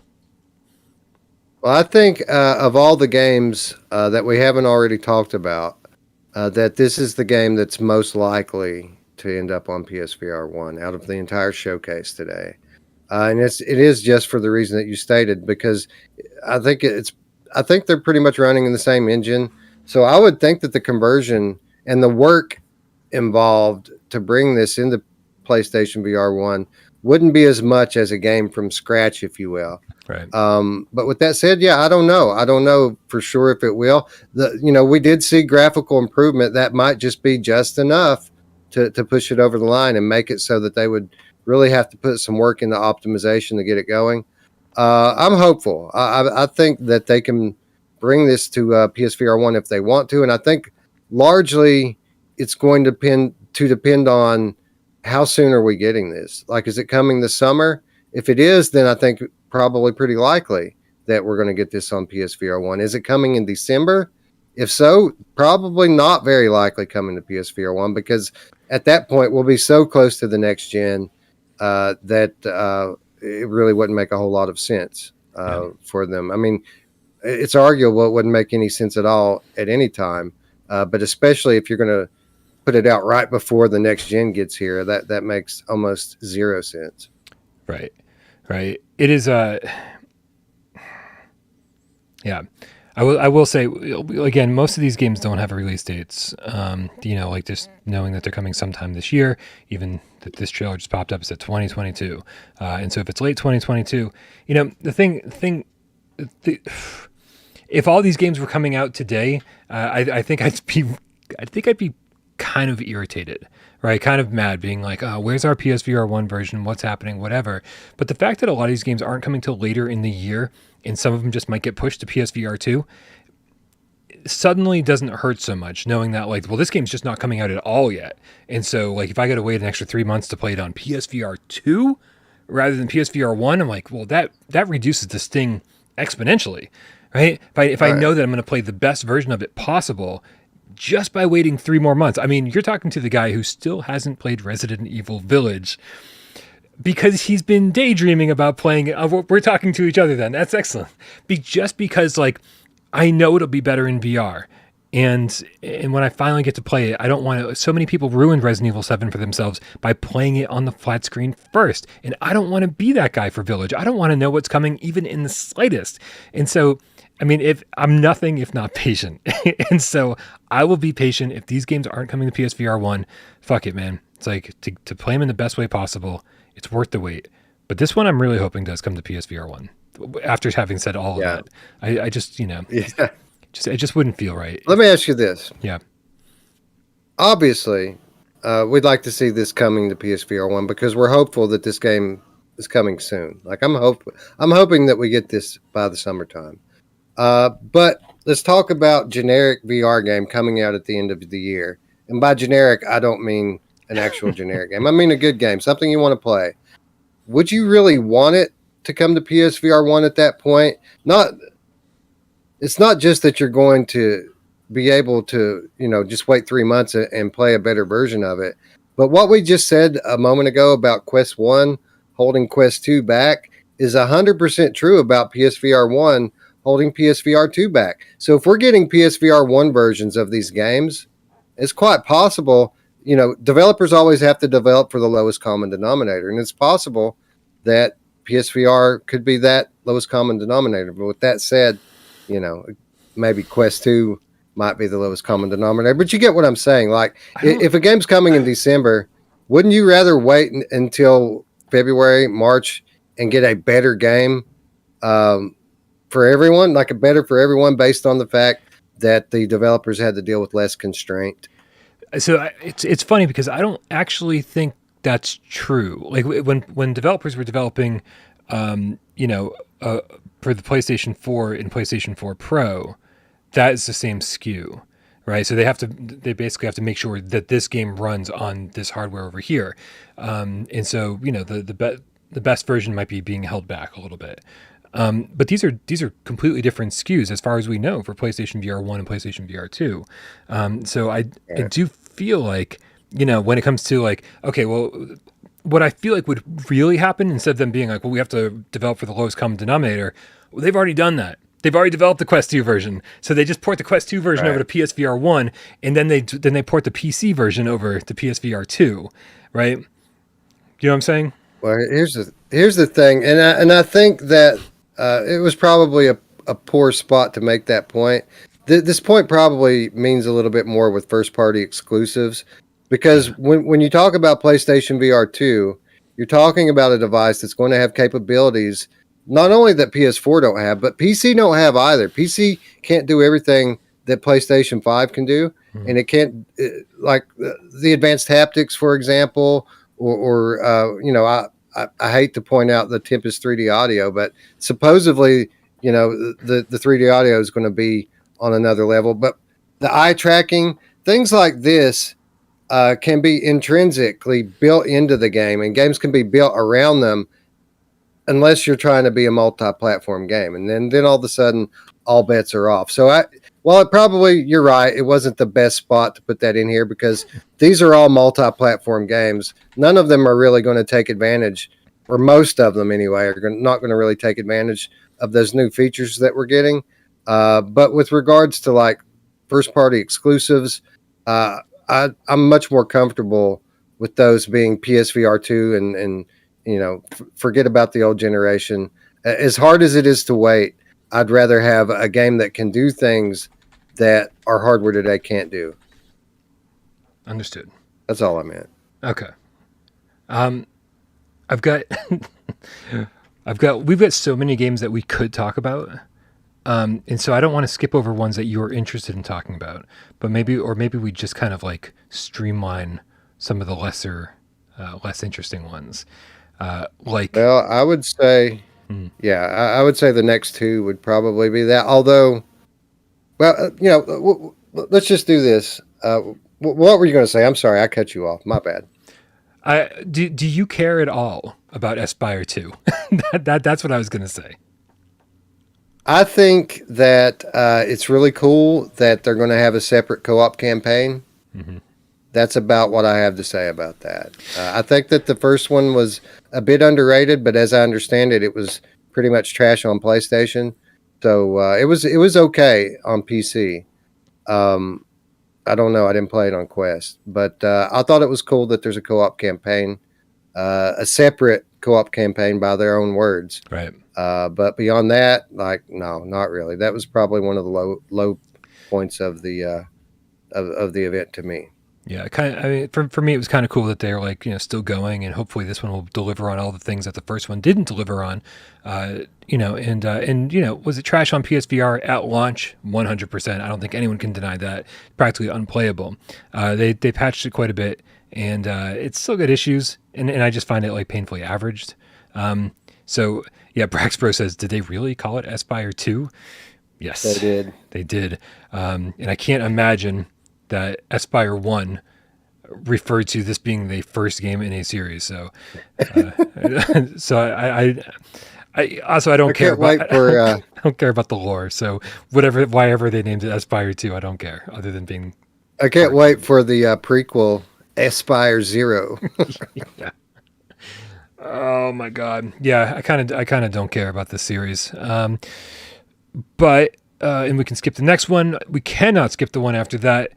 Well, I think of all the games that we haven't already talked about, that this is the game that's most likely to end up on PSVR 1 out of the entire showcase today. And it is just for the reason that you stated, because I think they're pretty much running in the same engine. So I would think that the conversion and the work involved to bring this into PlayStation VR 1 wouldn't be as much as a game from scratch, if you will. Right. But with that said, yeah, I don't know for sure if it will. We did see graphical improvement that might just be just enough to push it over the line and make it so that they would really have to put some work into optimization to get it going. I'm hopeful. I think that they can bring this to PSVR 1 if they want to, and I think largely it's going to depend on how soon are we getting this. Like, is it coming this summer? If it is, then I think probably pretty likely that we're going to get this on PSVR 1. Is it coming in December? If so, probably not very likely coming to PSVR 1, because at that point we'll be so close to the next gen that it really wouldn't make a whole lot of sense for them. I mean, it's arguable it wouldn't make any sense at all at any time, but especially if you're going to put it out right before the next gen gets here, that makes almost zero sense. Right. It is yeah. I will say, again, most of these games don't have release dates. Like just knowing that they're coming sometime this year, even that this trailer just popped up, it said 2022. And so if it's late 2022, if all these games were coming out today, I think I'd be kind of irritated, right? Kind of mad, being like, oh, where's our PSVR 1 version? What's happening? Whatever. But the fact that a lot of these games aren't coming till later in the year, and some of them just might get pushed to PSVR 2, suddenly doesn't hurt so much, knowing that, like, well, this game's just not coming out at all yet. And so, like, if I got to wait an extra 3 months to play it on PSVR 2 rather than PSVR 1, I'm like, well, that reduces the sting exponentially, right? If I know that I'm going to play the best version of it possible just by waiting 3 more months. I mean, you're talking to the guy who still hasn't played Resident Evil Village because he's been daydreaming about playing it. We're talking to each other then. That's excellent. Just because, like, I know it'll be better in VR. And when I finally get to play it, I don't want to. So many people ruined Resident Evil 7 for themselves by playing it on the flat screen first. And I don't want to be that guy for Village. I don't want to know what's coming even in the slightest. And so, I mean, if I'm nothing if not patient. And so I will be patient. If these games aren't coming to PSVR 1, fuck it, man. It's like to play them in the best way possible. It's worth the wait. But this one I'm really hoping does come to PSVR 1. After having said all of that, I just, it just wouldn't feel right. Let me ask you this. Yeah. Obviously, we'd like to see this coming to PSVR 1 because we're hopeful that this game is coming soon. Like, I'm hoping that we get this by the summertime. But let's talk about generic VR game coming out at the end of the year. And by generic, I don't mean an actual generic game. I mean a good game, something you want to play. Would you really want it to come to PSVR 1 at that point? It's not just that you're going to be able to, just wait 3 months and play a better version of it. But what we just said a moment ago about Quest 1 holding Quest 2 back is 100% true about PSVR 1 holding PSVR 2 back. So if we're getting PSVR 1 versions of these games, it's quite possible, developers always have to develop for the lowest common denominator. And it's possible that PSVR could be that lowest common denominator. But with that said, maybe Quest 2 might be the lowest common denominator. But you get what I'm saying. Like, if a game's coming in December, wouldn't you rather wait until February, March, and get a better game for everyone, like a better for everyone, based on the fact that the developers had to deal with less constraint? So it's funny because I don't actually think that's true. Like when developers were developing, for the PlayStation 4 and PlayStation 4 Pro, that is the same SKU, right? So they basically have to make sure that this game runs on this hardware over here, and so the best version might be being held back a little bit. But these are completely different SKUs as far as we know for PlayStation VR 1 and PlayStation VR 2. So I do feel like, when it comes to like, okay, well, what I feel like would really happen, instead of them being like, well, we have to develop for the lowest common denominator, well, they've already done that. They've already developed the Quest 2 version. So they just port the Quest 2 version over to PSVR 1, and then they port the PC version over to PSVR 2, right? You know what I'm saying? Well, here's the thing, and I think that it was probably a poor spot to make that point. This point probably means a little bit more with first-party exclusives, because when you talk about PlayStation VR 2, you're talking about a device that's going to have capabilities not only that PS4 don't have, but PC don't have either. PC can't do everything that PlayStation 5 can do, and it can't, like the advanced haptics, for example, or I hate to point out the Tempest 3D audio, but supposedly, the 3D audio is going to be on another level. But the eye tracking, things like this, can be intrinsically built into the game, and games can be built around them, unless you're trying to be a multi-platform game, and then all of a sudden, all bets are off. So you're right, it wasn't the best spot to put that in here, because these are all multi-platform games. None of them are really going to take advantage, or most of them anyway, are not going to really take advantage of those new features that we're getting. But with regards to like first-party exclusives, I'm much more comfortable with those being PSVR 2 and forget about the old generation. As hard as it is to wait, I'd rather have a game that can do things that our hardware today can't do. Understood. That's all I meant. Okay. We've got so many games that we could talk about. And so I don't want to skip over ones that you're interested in talking about, but maybe we just kind of like streamline some of the less interesting ones. Well, I would say, I would say the next two would probably be that. Although, well, let's just do this. What were you going to say? I'm sorry, I cut you off. My bad. Do you care at all about Espire 2? That's what I was going to say. I think that it's really cool that they're going to have a separate co-op campaign. Mm-hmm. That's about what I have to say about that. I think that the first one was a bit underrated, but as I understand it, it was pretty much trash on PlayStation. So it was okay on PC. I don't know. I didn't play it on Quest, but I thought it was cool that there's a co-op campaign, a separate co-op campaign by their own words. Right. But beyond that, like, no, not really. That was probably one of the low points of the event to me. Yeah, for me, it was kind of cool that they're like, still going, and hopefully this one will deliver on all the things that the first one didn't deliver on. Was it trash on PSVR at launch? 100%. I don't think anyone can deny that. Practically unplayable. They patched it quite a bit, and it's still got issues, and I just find it like painfully averaged. So yeah, Braxbro says, did they really call it Espire 2? Yes, they did. They did, and I can't imagine that Espire 1 referred to this being the first game in a series. So, I also don't care about I don't care about the lore. So whatever they named it Espire 2, I don't care. Other than being, I can't wait for the prequel Espire 0. Yeah. Oh my God. Yeah, I kind of don't care about this series. But. And we can skip the next one. We cannot skip the one after that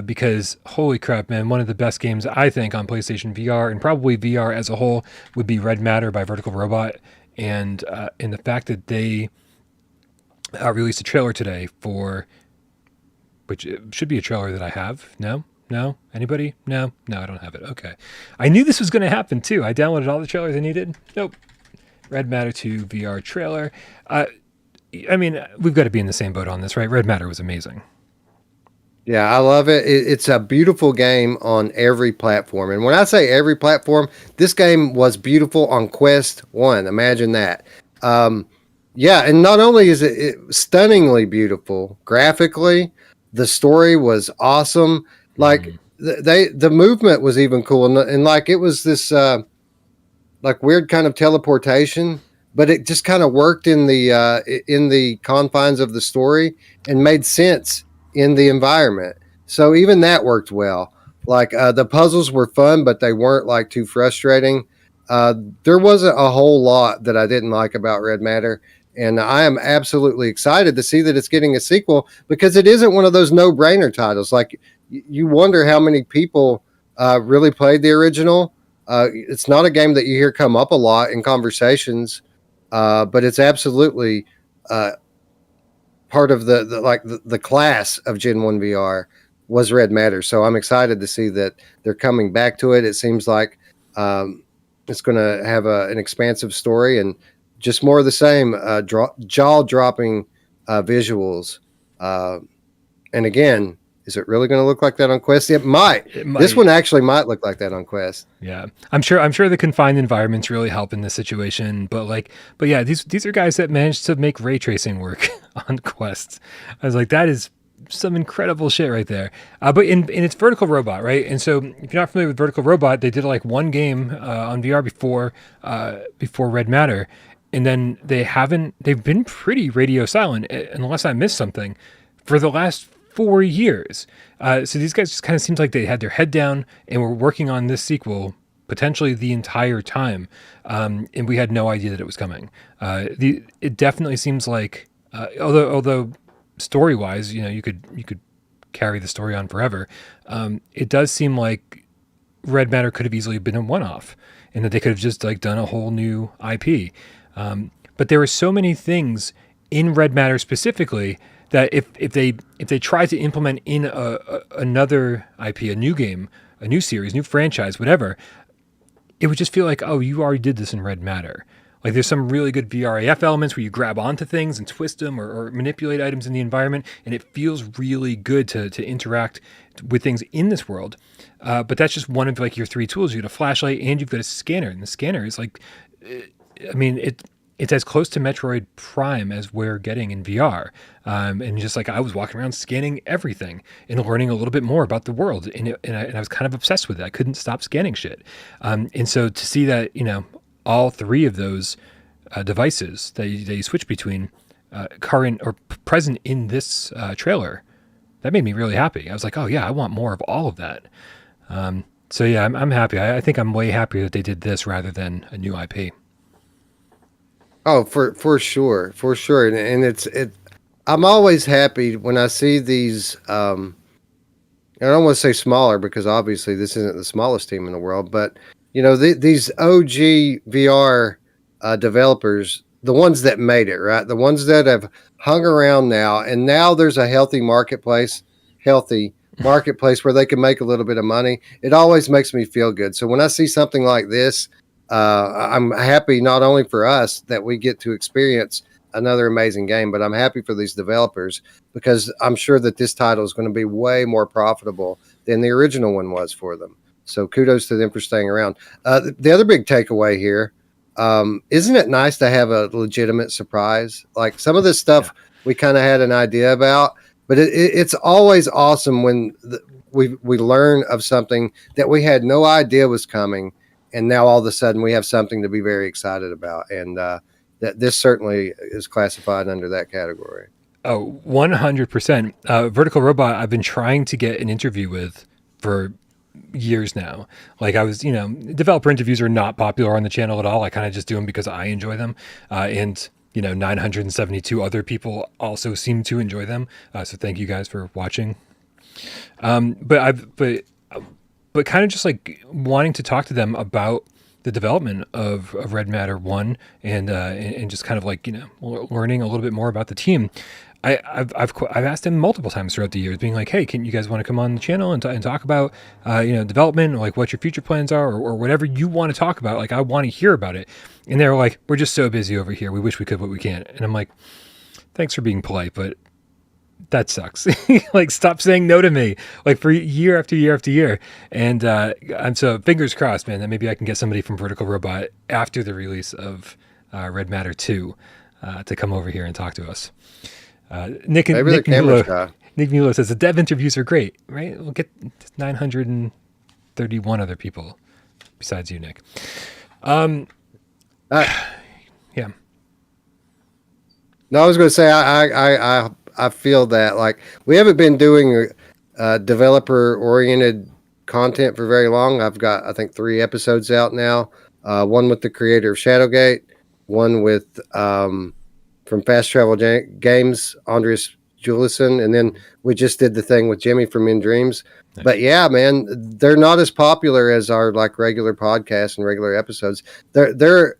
because, holy crap, man, one of the best games, I think, on PlayStation VR and probably VR as a whole would be Red Matter by Vertical Robot. And the fact that they released a trailer today which should be a trailer that I have. No? Anybody? No, I don't have it. Okay. I knew this was going to happen, too. I downloaded all the trailers I needed. Nope. Red Matter 2 VR trailer. I mean, we've got to be in the same boat on this, right? Red Matter was amazing. Yeah, I love it. It's a beautiful game on every platform. And when I say every platform, this game was beautiful on Quest 1. Imagine that. Yeah, and not only is it stunningly beautiful graphically, the story was awesome. Like, the movement was even cool. And like, it was this like weird kind of teleportation, but it just kind of worked in the confines of the story and made sense in the environment. So even that worked well. Like the puzzles were fun, but they weren't like too frustrating. There wasn't a whole lot that I didn't like about Red Matter, and I am absolutely excited to see that it's getting a sequel because it isn't one of those no-brainer titles. Like you wonder how many people really played the original. It's not a game that you hear come up a lot in conversations. But it's absolutely part of the class of Gen 1 VR was Red Matter. So I'm excited to see that they're coming back to it. It seems like it's going to have an expansive story and just more of the same jaw-dropping visuals. And again, is it really going to look like that on Quest? It might. It might. This one actually might look like that on Quest. Yeah, I'm sure the confined environments really help in this situation. But yeah, these are guys that managed to make ray tracing work on Quest. I was like, that is some incredible shit right there. But in it's Vertical Robot, right? And so if you're not familiar with Vertical Robot, they did like one game on VR before Red Matter, and then they've been pretty radio silent, unless I missed something, for the last 4 years. So these guys just kind of seemed like they had their head down and were working on this sequel potentially the entire time, and we had no idea that it was coming. It definitely seems like, although story-wise, you could carry the story on forever. It does seem like Red Matter could have easily been a one-off, and that they could have just like done a whole new IP. But there were so many things in Red Matter specifically that if they tried to implement in another IP, a new game, a new series, new franchise, whatever, it would just feel like, oh, you already did this in Red Matter. Like there's some really good VRAF elements where you grab onto things and twist them or manipulate items in the environment, and it feels really good to interact with things in this world. But that's just one of like your three tools. You got a flashlight and you've got a scanner, and the scanner is like, I mean, it's as close to Metroid Prime as we're getting in VR. And just like I was walking around scanning everything and learning a little bit more about the world. And I was kind of obsessed with it. I couldn't stop scanning shit. And so to see that, all three of those devices that you switch between current or present in this trailer, that made me really happy. I was like, oh yeah, I want more of all of that. So yeah, I'm happy. I think I'm way happier that they did this rather than a new IP. Oh, for sure, and it's. I'm always happy when I see these. I don't want to say smaller because obviously this isn't the smallest team in the world, but these OG VR developers, the ones that made it, right, the ones that have hung around now, and now there's a healthy marketplace where they can make a little bit of money. It always makes me feel good. So when I see something like this. I'm happy not only for us that we get to experience another amazing game, but I'm happy for these developers because I'm sure that this title is going to be way more profitable than the original one was for them. So kudos to them for staying around. The other big takeaway here, isn't it nice to have a legitimate surprise? Like some of this stuff we kind of had an idea about, but it's always awesome when we learn of something that we had no idea was coming. And now all of a sudden we have something to be very excited about. And that this certainly is classified under that category. Oh, 100%. Vertical Robot, I've been trying to get an interview with for years now. Like I was, developer interviews are not popular on the channel at all. I kind of just do them because I enjoy them. And 972 other people also seem to enjoy them. So thank you guys for watching. But kind of just like wanting to talk to them about the development of Red Matter 1 and just kind of like, learning a little bit more about the team. I've asked them multiple times throughout the years, being like, hey, can you guys want to come on the channel and talk about, development, or like what your future plans are or whatever you want to talk about. Like, I want to hear about it. And they're like, we're just so busy over here. We wish we could, but we can't. And I'm like, thanks for being polite, but that sucks. Like, stop saying no to me, like for year after year after year. And so fingers crossed, man, that maybe I can get somebody from Vertical Robot after the release of Red Matter 2 to come over here and talk to us. Nick Mulo says the dev interviews are great, right? We'll get 931 other people besides you, Nick. Yeah. No, I was going to say I feel that like we haven't been doing developer oriented content for very long. I've got I think 3 episodes out now. One with the creator of Shadowgate, one with from Fast Travel Games, Andreas Julison, and then we just did the thing with Jimmy from In Dreams. Nice. But yeah, man, they're not as popular as our like regular podcasts and regular episodes. They're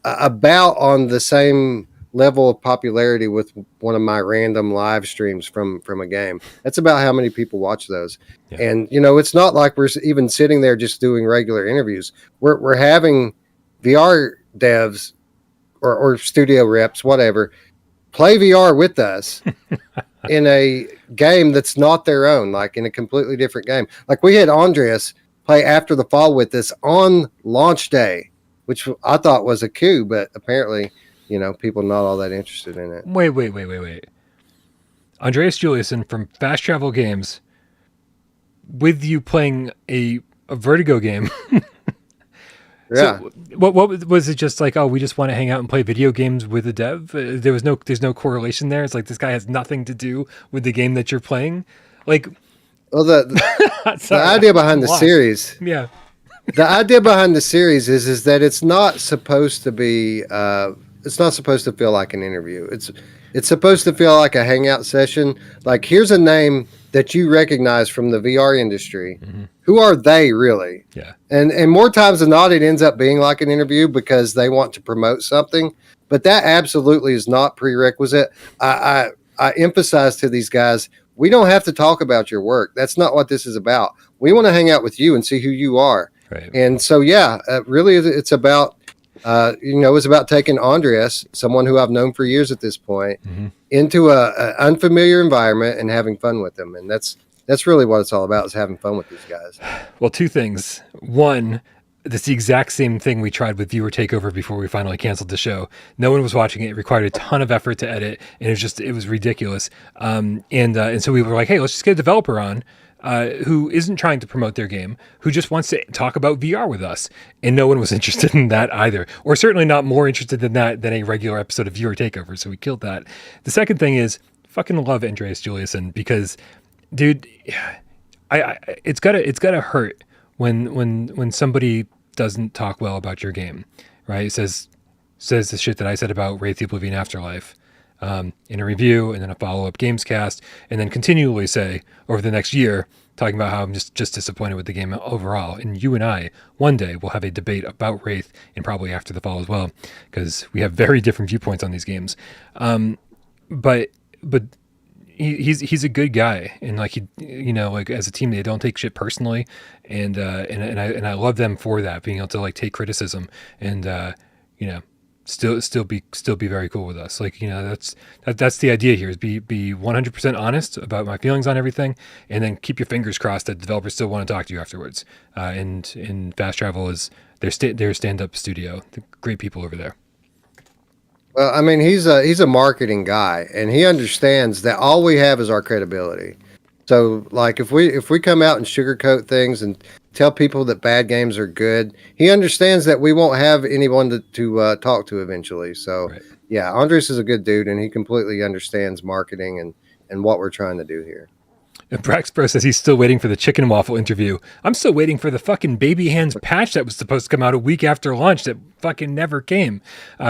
about on the same level of popularity with one of my random live streams from a game. That's about how many people watch those. Yeah. And it's not like we're even sitting there just doing regular interviews. We're having VR devs or studio reps, whatever, play VR with us in a game that's not their own, like in a completely different game. Like we had Andreas play After the Fall with us on launch day, which I thought was a coup, but apparently, people not all that interested in it. Wait. Andreas Juliuson from Fast Travel Games with you playing a Vertigo game. Yeah. So what was it just like, oh, we just want to hang out and play video games with a dev? There's no correlation there. It's like this guy has nothing to do with the game that you're playing. Like, Well, the idea behind the series, yeah, the idea behind the series is that it's not supposed to be, it's not supposed to feel like an interview. It's supposed to feel like a hangout session. Like, here's a name that you recognize from the VR industry. Mm-hmm. Who are they really? Yeah. And more times than not, it ends up being like an interview because they want to promote something. But that absolutely is not prerequisite. I emphasize to these guys, we don't have to talk about your work. That's not what this is about. We want to hang out with you and see who you are. Right. And so, really, it's about, it's about taking Andreas, someone who I've known for years at this point, mm-hmm. into a unfamiliar environment and having fun with them. And that's really what it's all about, is having fun with these guys. Well, two things. One, it's the exact same thing we tried with Viewer Takeover before we finally canceled the show. No one was watching it. It required a ton of effort to edit, and it was ridiculous. And so we were like, hey, let's just get a developer on who isn't trying to promote their game, who just wants to talk about VR with us. And no one was interested in that either, or certainly not more interested in that than a regular episode of Viewer Takeover. So we killed that. The second thing is, fucking love Andreas Juliuson, because, dude, it's gotta hurt when somebody doesn't talk well about your game, right? It says the shit that I said about Wraith the Oblivion Afterlife in a review, and then a follow-up Gamescast, and then continually say over the next year, talking about how I'm just disappointed with the game overall. And you and I, one day, will have a debate about Wraith, and probably After the Fall as well, because we have very different viewpoints on these games. But he's a good guy, and like like as a team, they don't take shit personally, and I love them for that, being able to like take criticism and still be very cool with us. Like, that's the idea here, is be 100% honest about my feelings on everything, and then keep your fingers crossed that developers still want to talk to you afterwards. And Fast Travel is their stand-up studio. They're great people over there. Well, I mean, he's a marketing guy, and he understands that all we have is our credibility. So, like, if we come out and sugarcoat things and tell people that bad games are good, he understands that we won't have anyone to talk to eventually. So, right. Yeah, Andres is a good dude, and he completely understands marketing and what we're trying to do here. And Braxbro says he's still waiting for the chicken waffle interview. I'm still waiting for the fucking Baby Hands patch that was supposed to come out a week after launch that fucking never came.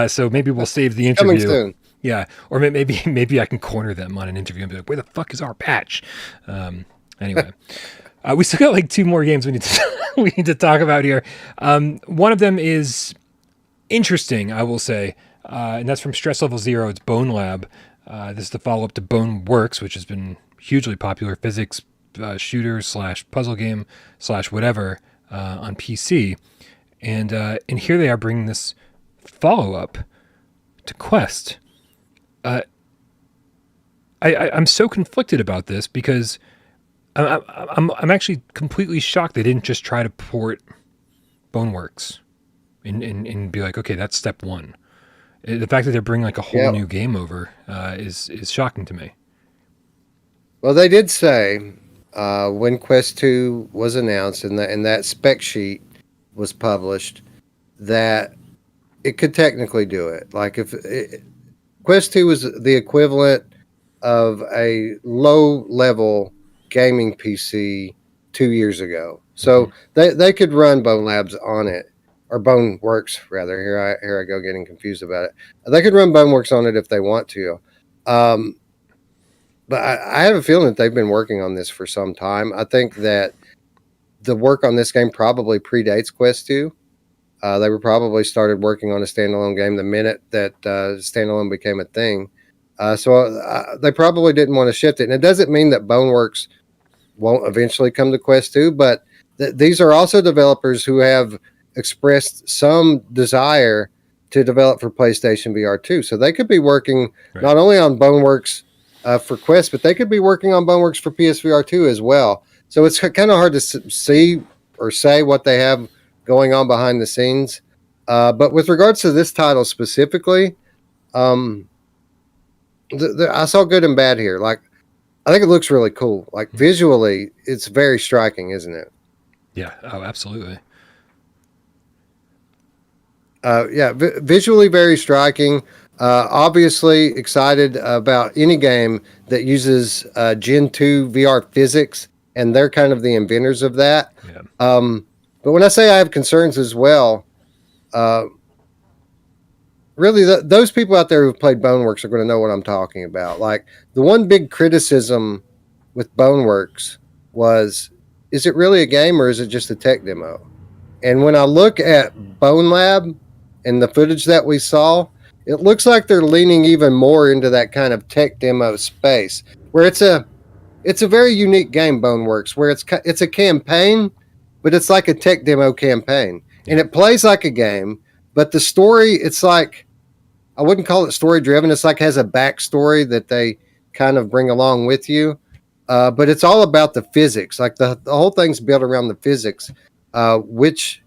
So maybe we'll save the interview. Coming soon. Yeah, or maybe I can corner them on an interview and be like, "Where the fuck is our patch?" Anyway, we still got like two more games we need to talk about here. One of them is interesting, I will say, and that's from Stress Level Zero. It's BoneLab. This is the follow up to BoneWorks, which has been hugely popular physics shooter / puzzle game / whatever on PC, and here they are bringing this follow up to Quest. I'm so conflicted about this, because I'm actually completely shocked they didn't just try to port BoneWorks and be like, okay, that's step one. The fact that they're bringing like a whole new game over is shocking to me. Well, they did say when Quest 2 was announced and that spec sheet was published that it could technically do it. Like, Quest 2 was the equivalent of a low-level gaming PC 2 years ago. So they could run BoneLabs on it, or BoneWorks, rather. Here I go getting confused about it. They could run BoneWorks on it if they want to. But I have a feeling that they've been working on this for some time. I think that the work on this game probably predates Quest 2. They were probably started working on a standalone game the minute that standalone became a thing. So they probably didn't want to shift it. And it doesn't mean that BoneWorks won't eventually come to Quest 2, but these are also developers who have expressed some desire to develop for PlayStation VR 2. So they could be working not only on BoneWorks for Quest, but they could be working on Boneworks for PSVR 2 as well. So it's kind of hard to see or say what they have going on behind the scenes. But with regards to this title specifically, I saw good and bad here. Like, I think it looks really cool. Like, visually, it's very striking, isn't it? Yeah. Oh, absolutely. Visually very striking. Obviously excited about any game that uses Gen 2 VR physics, and they're kind of the inventors of that. Yeah. But when I say I have concerns as well, really those people out there who've played Boneworks are going to know what I'm talking about. Like, the one big criticism with Boneworks was, is it really a game or is it just a tech demo? And when I look at BoneLab and the footage that we saw, it looks like they're leaning even more into that kind of tech demo space, where it's a very unique game, Boneworks, where it's a campaign, but it's like a tech demo campaign, and it plays like a game. But the story, it's like, I wouldn't call it story driven. It's like has a backstory that they kind of bring along with you, but it's all about the physics. Like the whole thing's built around the physics, which,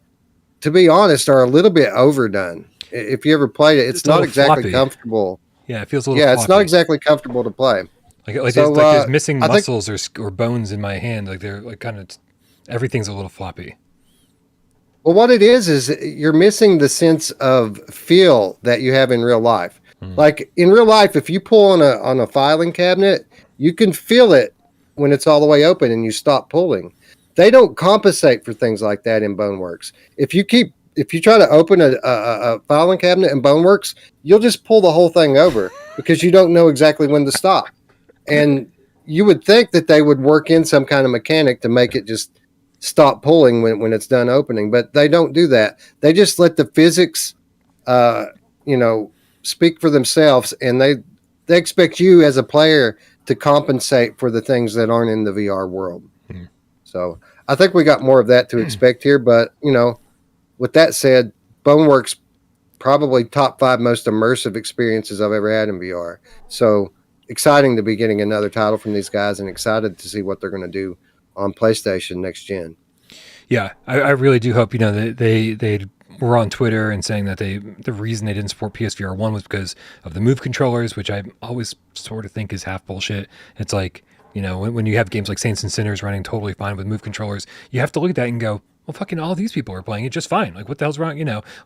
to be honest, are a little bit overdone. If you ever played it, it's not exactly floppy. Comfortable. Yeah, it feels a little floppy. It's not exactly comfortable to play. Like there's missing muscles or bones in my hand. Like they're like kind of, everything's a little floppy. Well, what it is you're missing the sense of feel that you have in real life. Like in real life, if you pull on a filing cabinet, you can feel it when it's all the way open and you stop pulling. They don't compensate for things like that in Boneworks. If you try to open a filing cabinet in Boneworks, you'll just pull the whole thing over because you don't know exactly when to stop. And you would think that they would work in some kind of mechanic to make it just stop pulling when it's done opening, but they don't do that. They just let the physics, speak for themselves, and they expect you as a player to compensate for the things that aren't in the VR world. So I think we got more of that to expect here, but with that said, Boneworks probably top 5 most immersive experiences I've ever had in VR. So exciting to be getting another title from these guys, and excited to see what they're going to do on PlayStation next gen. Yeah, I really do hope, they were on Twitter and saying that the reason they didn't support PSVR 1 was because of the Move controllers, which I always sort of think is half bullshit. It's like, when you have games like Saints and Sinners running totally fine with Move controllers, you have to look at that and go, well, fucking all these people are playing it just fine. Like, what the hell's wrong?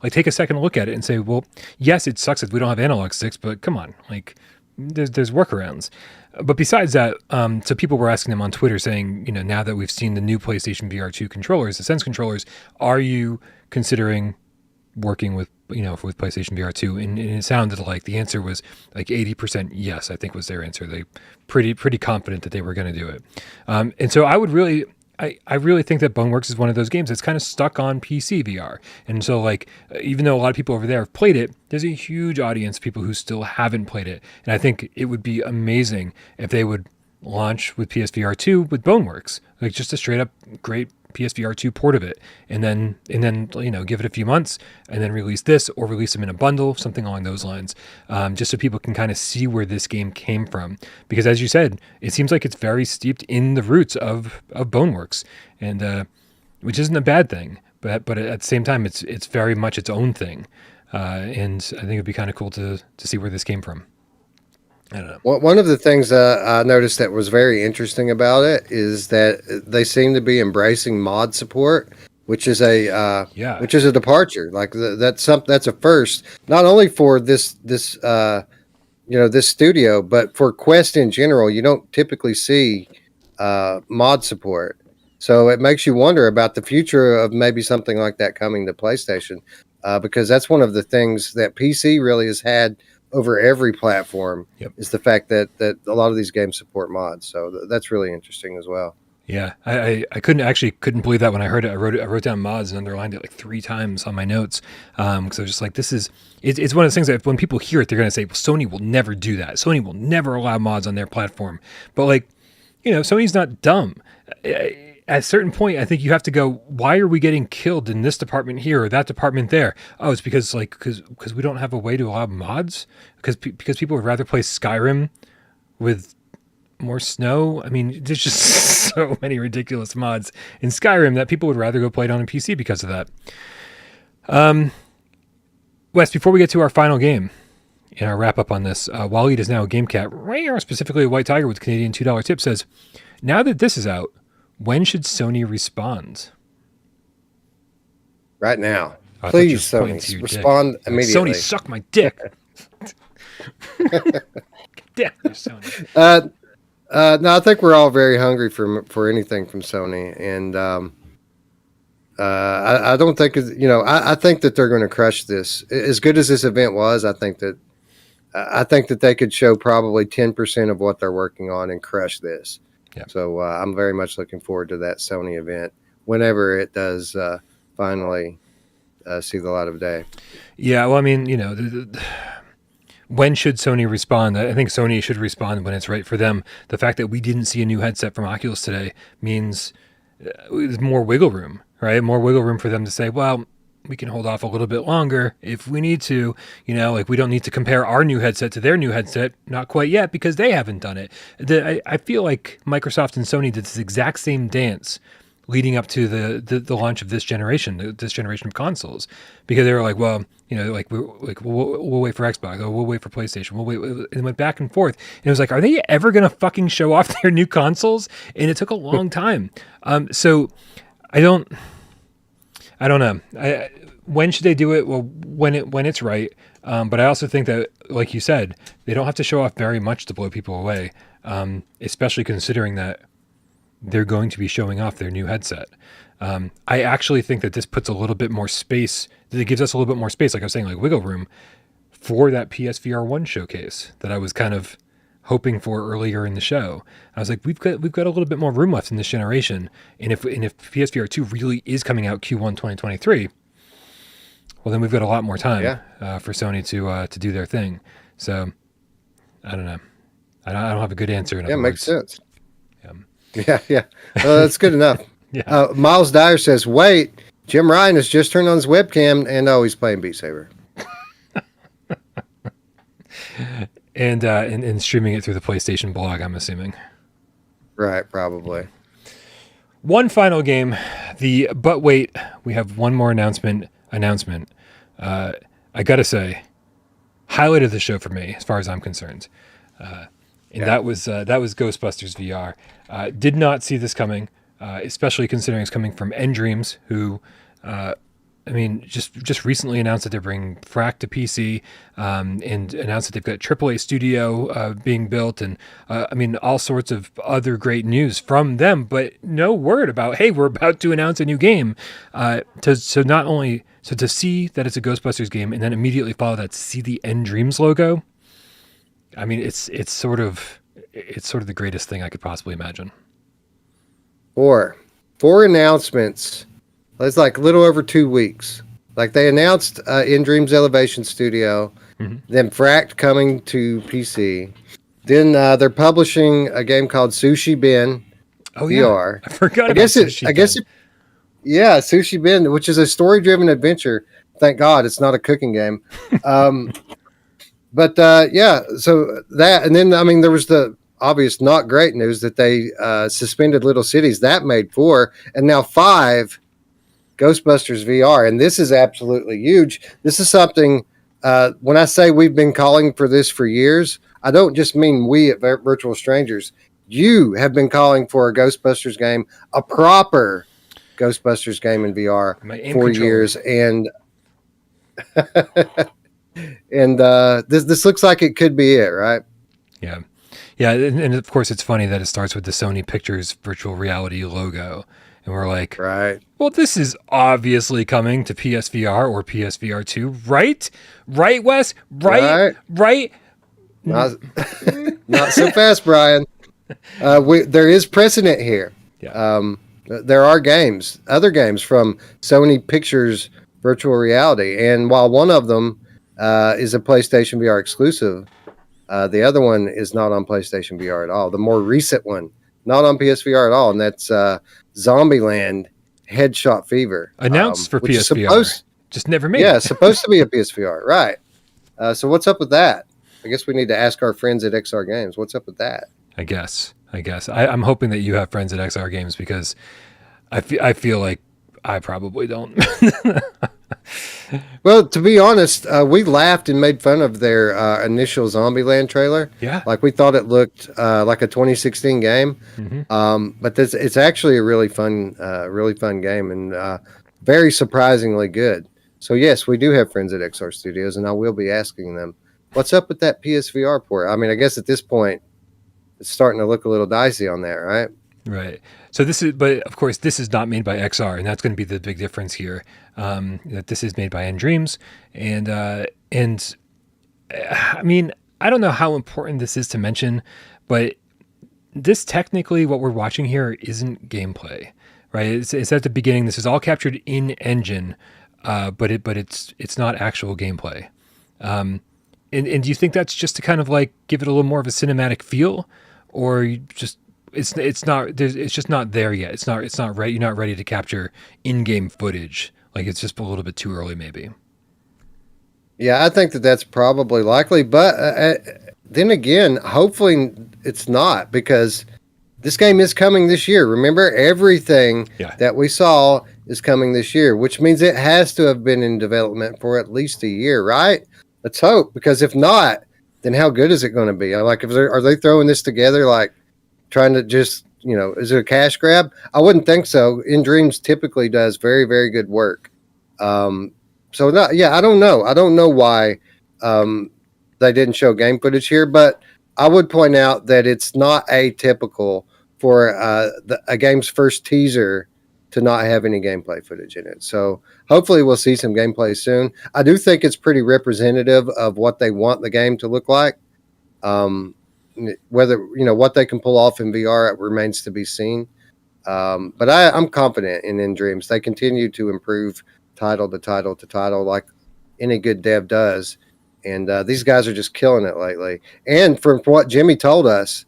Like, take a second to look at it and say, well, yes, it sucks that we don't have analog sticks, but come on, like, there's workarounds. But besides that, so people were asking them on Twitter saying, now that we've seen the new PlayStation VR 2 controllers, the Sense controllers, are you considering working with PlayStation VR 2? And it sounded like the answer was like 80% yes, I think was their answer. They pretty confident that they were going to do it. And so I really think that Boneworks is one of those games that's kind of stuck on PC VR. And so, like, even though a lot of people over there have played it, there's a huge audience of people who still haven't played it. And I think it would be amazing if they would launch with PSVR 2 with Boneworks, like just a straight up great PSVR 2 port of it, and then give it a few months and then release this, or release them in a bundle, something along those lines, just so people can kind of see where this game came from. Because as you said, it seems like it's very steeped in the roots of Boneworks, and which isn't a bad thing, but at the same time, it's very much its own thing, and I think it'd be kind of cool to see where this came from. I don't know. Well, one of the things I noticed that was very interesting about it is that they seem to be embracing mod support, which is a departure. Like that's a first, not only for this studio, but for Quest in general. You don't typically see mod support, so it makes you wonder about the future of maybe something like that coming to PlayStation, because that's one of the things that PC really has had over every platform. Yep. Is the fact that a lot of these games support mods. So that's really interesting as well. Yeah, I couldn't believe that when I heard it. I wrote down mods and underlined it like 3 times on my notes, because I was just like, it's one of those things that when people hear it, they're going to say, well, Sony will never do that. Sony will never allow mods on their platform. But like, Sony's not dumb. At a certain point, I think you have to go, why are we getting killed in this department here or that department there? Oh, it's because we don't have a way to allow mods? Because people would rather play Skyrim with more snow. I mean, there's just so many ridiculous mods in Skyrim that people would rather go play it on a PC because of that. Wes, before we get to our final game in our wrap up on this, Waleed is now a game cat, specifically a White Tiger with Canadian $2 tip, says, now that this is out, when should Sony respond? Right now. Oh, Please, Sony, respond immediately. Sony, suck my dick. Damn, Sony. No, I think we're all very hungry for anything from Sony, and I don't think I think that they're going to crush this. As good as this event was, I think that they could show probably 10% of what they're working on and crush this. Yeah. So I'm very much looking forward to that Sony event whenever it does finally see the light of day. Yeah, well, I mean, when should Sony respond? I think Sony should respond when it's right for them. The fact that we didn't see a new headset from Oculus today means there's more wiggle room, right? More wiggle room for them to say, well, we can hold off a little bit longer if we need to. We don't need to compare our new headset to their new headset. Not quite yet, because they haven't done it. I feel like Microsoft and Sony did this exact same dance leading up to the launch of this generation of consoles, because they were like, well, we'll wait for Xbox, or we'll wait for PlayStation, we'll wait, and it went back and forth. And it was like, are they ever going to fucking show off their new consoles? And it took a long time. So I don't know. When should they do it? Well, when it's right. But I also think that, like you said, they don't have to show off very much to blow people away, especially considering that they're going to be showing off their new headset. I actually think that this puts a little bit more space. It gives us a little bit more space, like I was saying, like wiggle room for that PSVR 1 showcase that I was kind of hoping for earlier in the show. I was like, we've got a little bit more room left in this generation, and if PSVR 2 really is coming out Q1 2023, well, then we've got a lot more time for Sony to do their thing. So I don't know. I don't have a good answer. Yeah, makes sense. Yeah. That's good enough. Yeah. Miles Dyer says, wait, Jim Ryan has just turned on his webcam and he's playing Beat Saber. and streaming it through the PlayStation blog, I'm assuming. Right, probably. One final game. But wait, we have one more announcement. I gotta say, highlight of the show for me, as far as I'm concerned. That was Ghostbusters VR. Did not see this coming, especially considering it's coming from Dreams, who, just recently announced that they're bringing Frack to PC, and announced that they've got AAA Studio being built, and all sorts of other great news from them, but no word about, hey, we're about to announce a new game. To see that it's a Ghostbusters game, and then immediately follow that to see the Dreams logo. I mean, it's sort of the greatest thing I could possibly imagine. Four announcements. It's like a little over 2 weeks. Like they announced In Dreams Elevation Studio, then Fracked coming to PC. Then they're publishing a game called Sushi Ben VR. I forgot about Sushi Ben. Yeah, Sushi Ben, which is a story-driven adventure. Thank God it's not a cooking game. But so that, and then there was the obvious not great news that they suspended Little Cities. That made 4, and now 5 Ghostbusters VR, and this is absolutely huge. This is something. When I say we've been calling for this for years, I don't just mean we at Virtual Strangers. You have been calling for a Ghostbusters game, a proper Ghostbusters game in VR for years, and. And this looks like it could be it, right? Yeah, and of course it's funny that it starts with the Sony Pictures virtual reality logo, and we're like, right? Well, this is obviously coming to PSVR or PSVR 2, right? Right, Wes? Right? Not so fast, Brian. There is precedent here. Yeah. There are other games from Sony Pictures virtual reality, and while one of them is a PlayStation VR exclusive, the other one is not on PlayStation VR at all. The more recent one, not on PSVR at all, and that's Zombieland Headshot Fever. Announced for PSVR. Just never made it. Yeah, supposed to be a PSVR, right. So what's up with that? I guess we need to ask our friends at XR Games. What's up with that? I guess. I'm hoping that you have friends at XR Games because I feel like I probably don't. Well, to be honest, we laughed and made fun of their initial Zombieland trailer. Yeah. Like we thought it looked like a 2016 game, Hmm. but it's actually a really fun game and very surprisingly good. So yes, we do have friends at XR Studios, and I will be asking them what's up with that PSVR port. I mean, I guess at this point it's starting to look a little dicey on that, right? Right. So but of course, this is not made by XR, and that's going to be the big difference here. That this is made by N-Dreams, and I mean, I don't know how important this is to mention, but this technically, what we're watching here isn't gameplay, right? It's at the beginning. This is all captured in engine, but it's not actual gameplay. And do you think that's just to kind of like give it a little more of a cinematic feel, or you just it's just not there yet. It's not right. You're not ready to capture in-game footage. Like it's just a little bit too early, maybe. Yeah, I think that that's probably likely, but then again, hopefully it's not because this game is coming this year. Remember, everything Yeah. that we saw is coming this year, which means it has to have been in development for at least a year, right? Let's hope, because if not, then how good is it going to be? Like, are they throwing this together, like trying to just, is it a cash grab? I wouldn't think so. In Dreams typically does very, very good work. So no, yeah, I don't know. I don't know why they didn't show game footage here, but I would point out that it's not atypical for a game's first teaser to not have any gameplay footage in it. So hopefully we'll see some gameplay soon. I do think it's pretty representative of what they want the game to look like. Whether what they can pull off in VR, it remains to be seen. But I'm confident in Dreams. They continue to improve title to title to title like any good dev does. And these guys are just killing it lately. And from what Jimmy told us,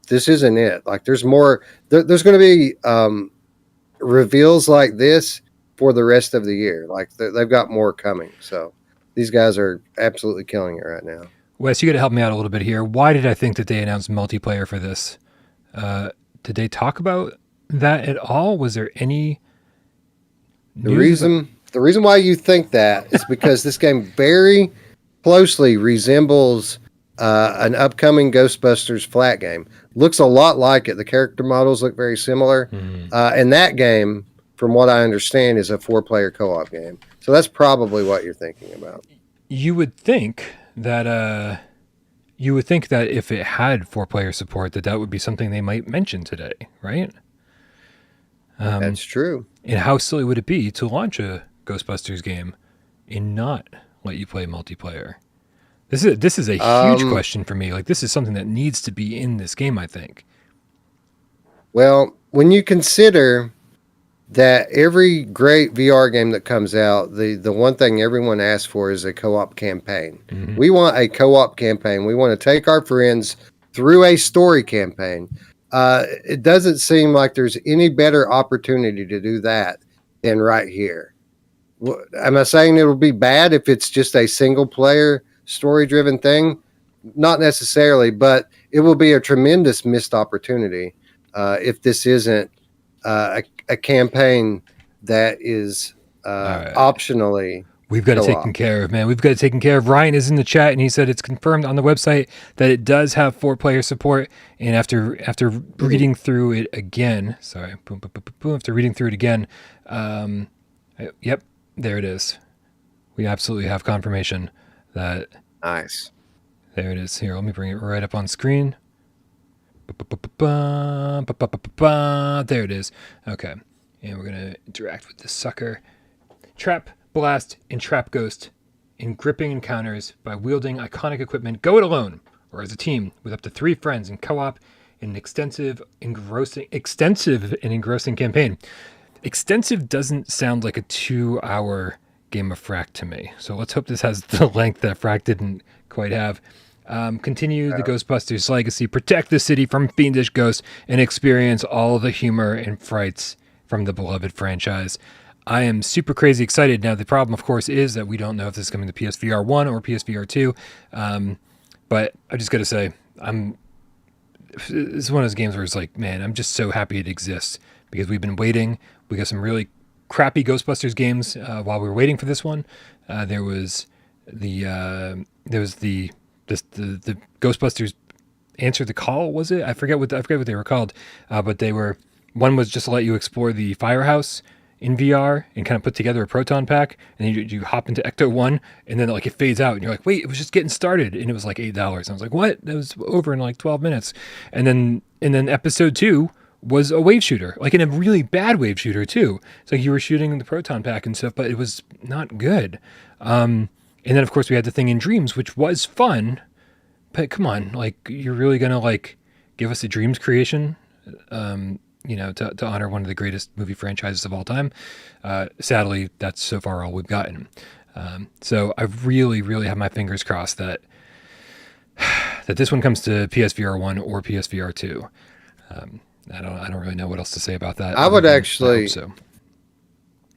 this isn't it. Like there's more. There's going to be reveals like this for the rest of the year. Like they've got more coming. So these guys are absolutely killing it right now. Wes, you got to help me out a little bit here. Why did I think that they announced multiplayer for this? Did they talk about that at all? Was there any The reason why you think that is because this game very closely resembles an upcoming Ghostbusters flat game. Looks a lot like it. The character models look very similar. And that game, from what I understand, is a 4-player co-op game. So that's probably what you're thinking about. You would think that if it had 4-player support, that would be something they might mention today, right? That's true. And how silly would it be to launch a Ghostbusters game and not let you play multiplayer? This is a huge question for me. Like this is something that needs to be in this game, I think. Well, when you consider that every great VR game that comes out, the one thing everyone asks for is a co-op campaign. Mm-hmm. We want a co-op campaign. We want to take our friends through a story campaign. It doesn't seem like there's any better opportunity to do that than right here. Am I saying it'll be bad if it's just a single player story driven thing? Not necessarily, but it will be a tremendous missed opportunity if this isn't a campaign that is right. optionally. We've got it taken care of, man. We've got it taken care of. Ryan is in the chat, and he said it's confirmed on the website that it does have 4-player support. And after reading through it again, after reading through it again, yep, there it is. We absolutely have confirmation that. Nice. There it is. Here, let me bring it right up on screen. There it is. Okay, and we're gonna interact with this sucker. Trap, blast, and trap ghost in gripping encounters by wielding iconic equipment. Go it alone or as a team with up to 3 friends in co-op in an extensive and engrossing campaign. Extensive doesn't sound like a 2-hour game of Frack to me. So let's hope this has the length that Frack didn't quite have. Continue the Ghostbusters legacy, protect the city from fiendish ghosts, and experience all the humor and frights from the beloved franchise. I am super crazy excited. Now, the problem, of course, is that we don't know if this is coming to PSVR 1 or PSVR 2. But I just got to say, I'm it's one of those games where it's like, man, I'm just so happy it exists because we've been waiting. We got some really crappy Ghostbusters games while we were waiting for this one. There was the Ghostbusters Answer the Call, was it? I forget what they were called, but they were, one was just to let you explore the firehouse in VR and kind of put together a proton pack, and then you hop into Ecto 1, and then like it fades out, and you're like, wait, it was just getting started, and it was like $8. And I was like, what? That was over in like 12 minutes. And then episode 2 was a wave shooter, like in a really bad wave shooter too. It's like you were shooting the proton pack and stuff, but it was not good. And then of course we had the thing in Dreams, which was fun, but come on, like you're really gonna like give us a Dreams creation? To honor one of the greatest movie franchises of all time. Sadly, that's so far all we've gotten. So I really, really have my fingers crossed that this one comes to PSVR 1 or PSVR 2. I don't really know what else to say about that. I would actually,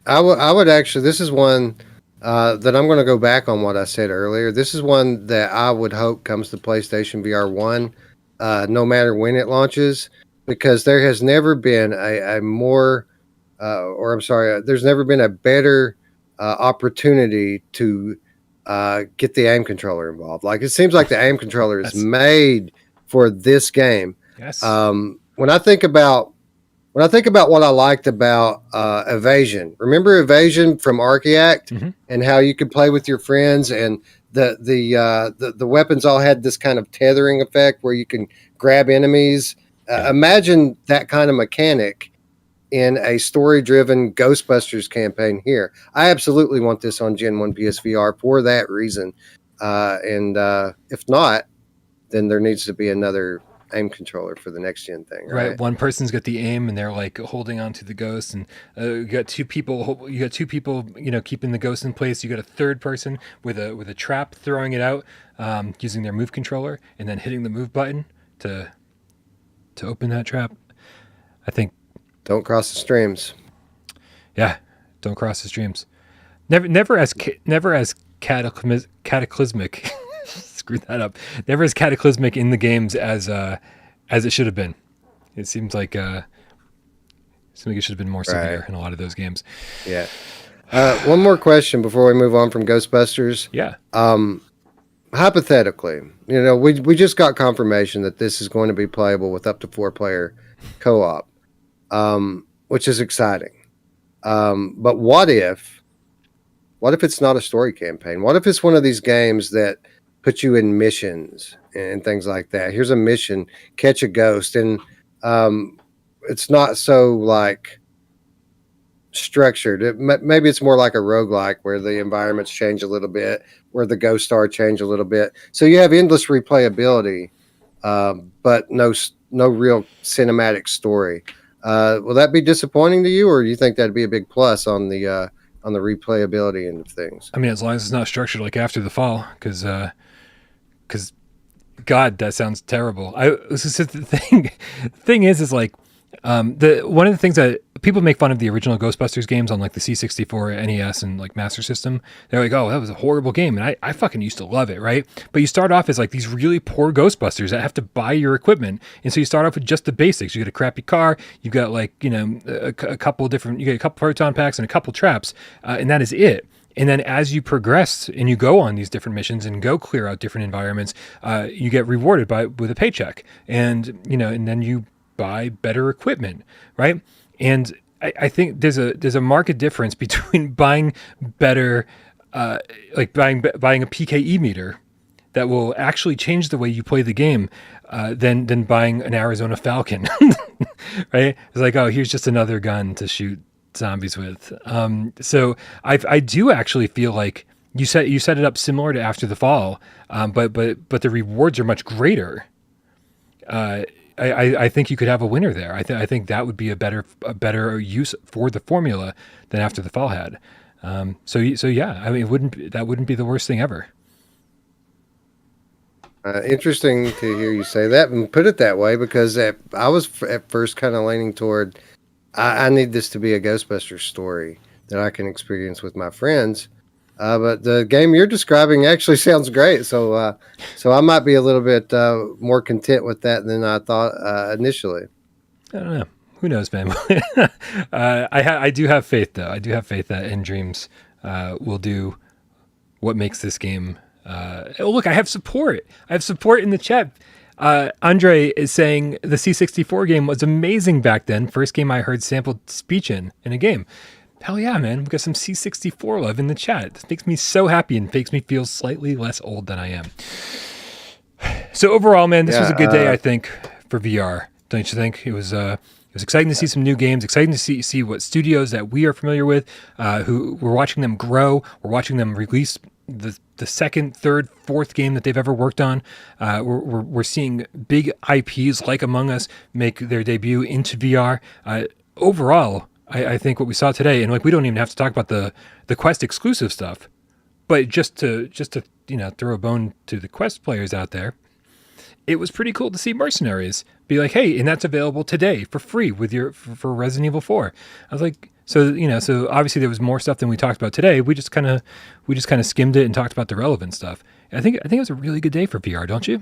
this is one that I'm going to go back on what I said earlier. This is one that I would hope comes to PlayStation VR 1, no matter when it launches. Because there has never been there's never been a better opportunity to get the aim controller involved. Like it seems like the aim controller is made for this game. Yes. When I think about what I liked about Evasion, remember Evasion from Archaeact and how you could play with your friends, and the weapons all had this kind of tethering effect where you can grab enemies. Imagine that kind of mechanic in a story-driven Ghostbusters campaign here. I absolutely want this on Gen 1 PSVR for that reason. And if not, then there needs to be another aim controller for the next gen thing. Right. One person's got the aim and they're like holding on to the ghost, and you got two people, keeping the ghost in place. You got a third person with a trap throwing it out, using their move controller and then hitting the move button to open that trap. I think don't cross the streams. Yeah, don't cross the streams. Never as cataclysmic. Screw that up. Never as cataclysmic in the games as it should have been. It seems like it should have been more severe in a lot of those games. Yeah. One more question before we move on from Ghostbusters. Yeah. Hypothetically, we just got confirmation that this is going to be playable with up to 4-player co-op, which is exciting. But what if it's not a story campaign? What if it's one of these games that put you in missions and things like that? Here's a mission, catch a ghost, and it's not so like structured. Maybe it's more like a roguelike where the environments change a little bit, where the ghost star change a little bit. So you have endless replayability, but no real cinematic story. Will that be disappointing to you, or do you think that'd be a big plus on the replayability end of things? I mean, as long as it's not structured like After the Fall, because God, that sounds terrible. The thing is like one of the things that people make fun of the original Ghostbusters games on like the C64, NES, and like Master System. They're like, oh, that was a horrible game, and I fucking used to love it, right? But you start off as like these really poor Ghostbusters that have to buy your equipment, and so you start off with just the basics. You get a crappy car, you got like a couple different, you get a couple proton packs and a couple traps, and that is it. And then as you progress and you go on these different missions and go clear out different environments, you get rewarded with a paycheck, and and then you buy better equipment, right? And I think there's a marked difference between buying better, like buying a PKE meter that will actually change the way you play the game, than buying an Arizona Falcon, right? It's like, oh, here's just another gun to shoot zombies with. So I do actually feel like you set it up similar to After the Fall, but the rewards are much greater. I think you could have a winner there. I think that would be a better use for the formula than After the Fall had. So yeah, I mean, that wouldn't be the worst thing ever. Interesting to hear you say that and put it that way, because I was at first kind of leaning toward, I need this to be a Ghostbusters story that I can experience with my friends. But the game you're describing actually sounds great. So so I might be a little bit more content with that than I thought initially. I don't know. Who knows, man? I do have faith, though. I do have faith that In Dreams will do what makes this game. Oh, look, I have support. I have support in the chat. Andre is saying the C64 game was amazing back then. First game I heard sampled speech in a game. Hell yeah, man. We got some C64 love in the chat. This makes me so happy and makes me feel slightly less old than I am. So overall, man, this was a good day, I think, for VR. Don't you think? It was exciting to see some new games, exciting to see what studios that we are familiar with, who we're watching them grow. We're watching them release the second, third, fourth game that they've ever worked on. We're seeing big IPs like Among Us make their debut into VR. Overall, I think what we saw today, and like we don't even have to talk about the Quest exclusive stuff, but just to throw a bone to the Quest players out there, it was pretty cool to see Mercenaries be like, hey, and that's available today for free with for Resident Evil 4. I was like, so obviously there was more stuff than we talked about today. We just kind of skimmed it and talked about the relevant stuff. And I think it was a really good day for VR, don't you?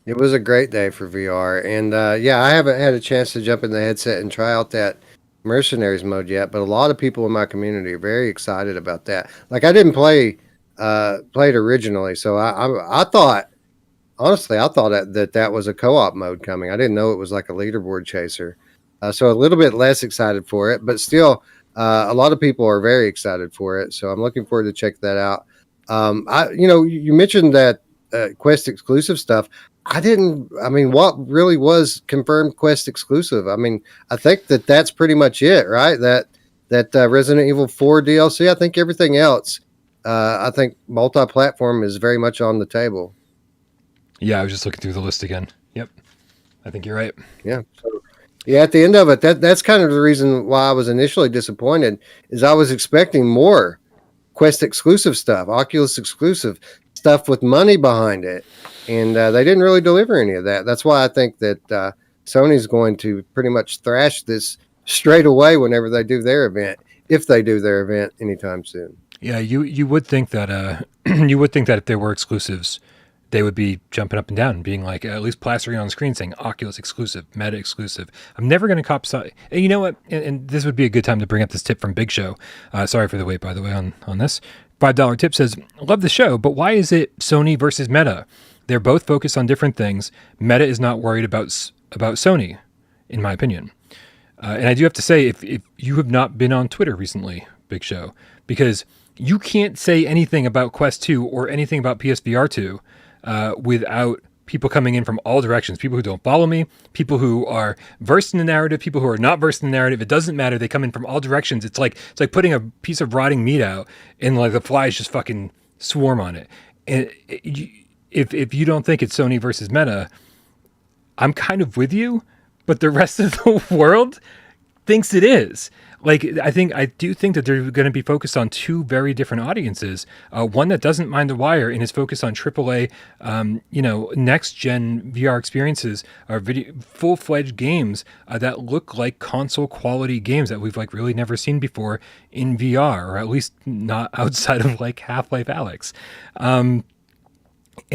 It was a great day for VR, and I haven't had a chance to jump in the headset and try out that Mercenaries mode yet, but a lot of people in my community are very excited about that. Like I didn't play it originally, so I thought. Honestly, I thought that was a co-op mode coming. I didn't know it was like a leaderboard chaser. So a little bit less excited for it, but still, a lot of people are very excited for it. So I'm looking forward to check that out. You mentioned that Quest exclusive stuff. What really was confirmed Quest exclusive? I mean, I think that's pretty much it, right? That Resident Evil 4 DLC. I think everything else, I think multi-platform is very much on the table. Yeah, I was just looking through the list again. Yep. I think you're right. Yeah. So, at the end of it, that's kind of the reason why I was initially disappointed is I was expecting more Quest exclusive stuff, Oculus exclusive stuff with money behind it. And they didn't really deliver any of that. That's why I think that Sony's going to pretty much thrash this straight away whenever they do their event, if they do their event anytime soon. Yeah, you would think that if there were exclusives, they would be jumping up and down and being like, at least plastering on the screen saying Oculus exclusive, Meta exclusive. I'm never going to cop. And you know what? And this would be a good time to bring up this tip from Big Show. Sorry for the wait, by the way, on this. $5 tip says, love the show, but why is it Sony versus Meta? They're both focused on different things. Meta is not worried about Sony, in my opinion. And I do have to say, if you have not been on Twitter recently, Big Show, because you can't say anything about Quest 2 or anything about PSVR 2 without people coming in from all directions, people who don't follow me, people who are versed in the narrative, people who are not versed in the narrative. It doesn't matter. They come in from all directions. It's like putting a piece of rotting meat out and like the flies just fucking swarm on it. And if you don't think it's Sony versus Meta, I'm kind of with you, but the rest of the world thinks it is. Like, I do think that they're going to be focused on two very different audiences. One that doesn't mind the wire and is focused on AAA, next gen VR experiences or full-fledged games that look like console quality games that we've like really never seen before in VR, or at least not outside of like Half-Life Alyx. And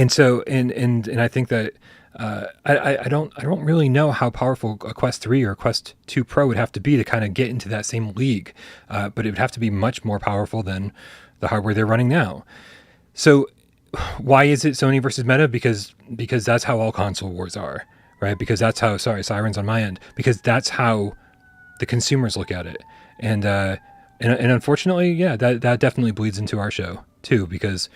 so, and I think that. I don't really know how powerful a Quest 3 or a Quest 2 Pro would have to be to kind of get into that same league, but it would have to be much more powerful than the hardware they're running now. So why is it Sony versus Meta? Because that's how all console wars are, right? Because that's how, sorry, sirens on my end, because that's how the consumers look at it. And unfortunately, yeah, that definitely bleeds into our show too, because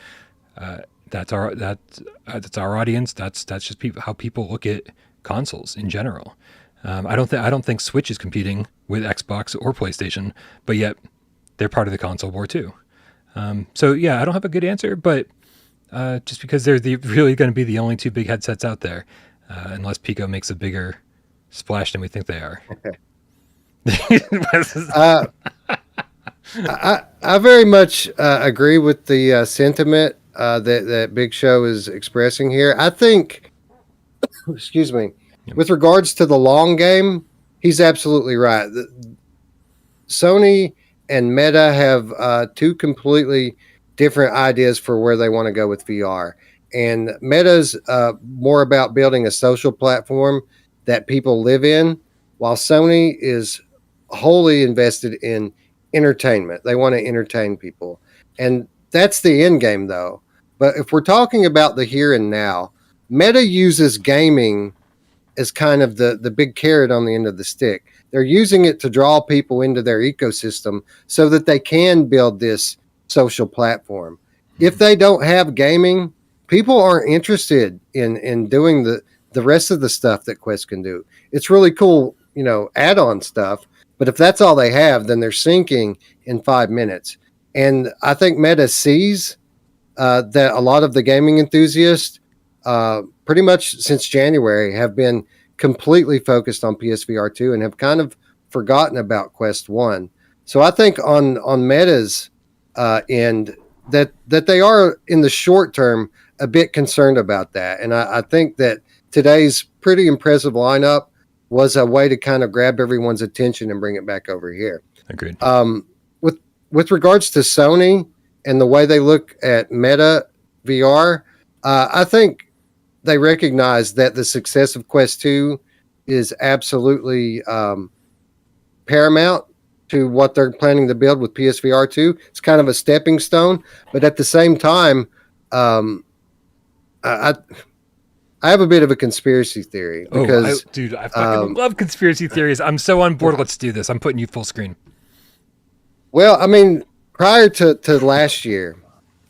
that's our audience. That's just how people look at consoles in general. I don't think Switch is competing with Xbox or PlayStation, but yet they're part of the console war too. So yeah, I don't have a good answer, but just because they're really going to be the only two big headsets out there, unless Pico makes a bigger splash than we think they are. I very much agree with the sentiment that Big Show is expressing here. I think, excuse me, with regards to the long game, he's absolutely right. Sony and Meta have two completely different ideas for where they want to go with VR. And Meta's more about building a social platform that people live in, while Sony is wholly invested in entertainment. They want to entertain people. And that's the end game, though. But if we're talking about the here and now, Meta uses gaming as kind of the big carrot on the end of the stick. They're using it to draw people into their ecosystem so that they can build this social platform. If they don't have gaming, people aren't interested in doing the rest of the stuff that Quest can do. It's really cool, add-on stuff, but if that's all they have, then they're sinking in 5 minutes. And I think Meta sees that a lot of the gaming enthusiasts, pretty much since January, have been completely focused on PSVR 2 and have kind of forgotten about Quest 1. So I think on Meta's end, that they are in the short term a bit concerned about that. And I think that today's pretty impressive lineup was a way to kind of grab everyone's attention and bring it back over here. Agreed. With regards to Sony and the way they look at Meta VR, I think they recognize that the success of Quest 2 is absolutely paramount to what they're planning to build with PSVR 2. It's kind of a stepping stone, but at the same time, I have a bit of a conspiracy theory because, I fucking love conspiracy theories. I'm so on board. Let's do this. I'm putting you full screen. Well, I mean, prior to last year,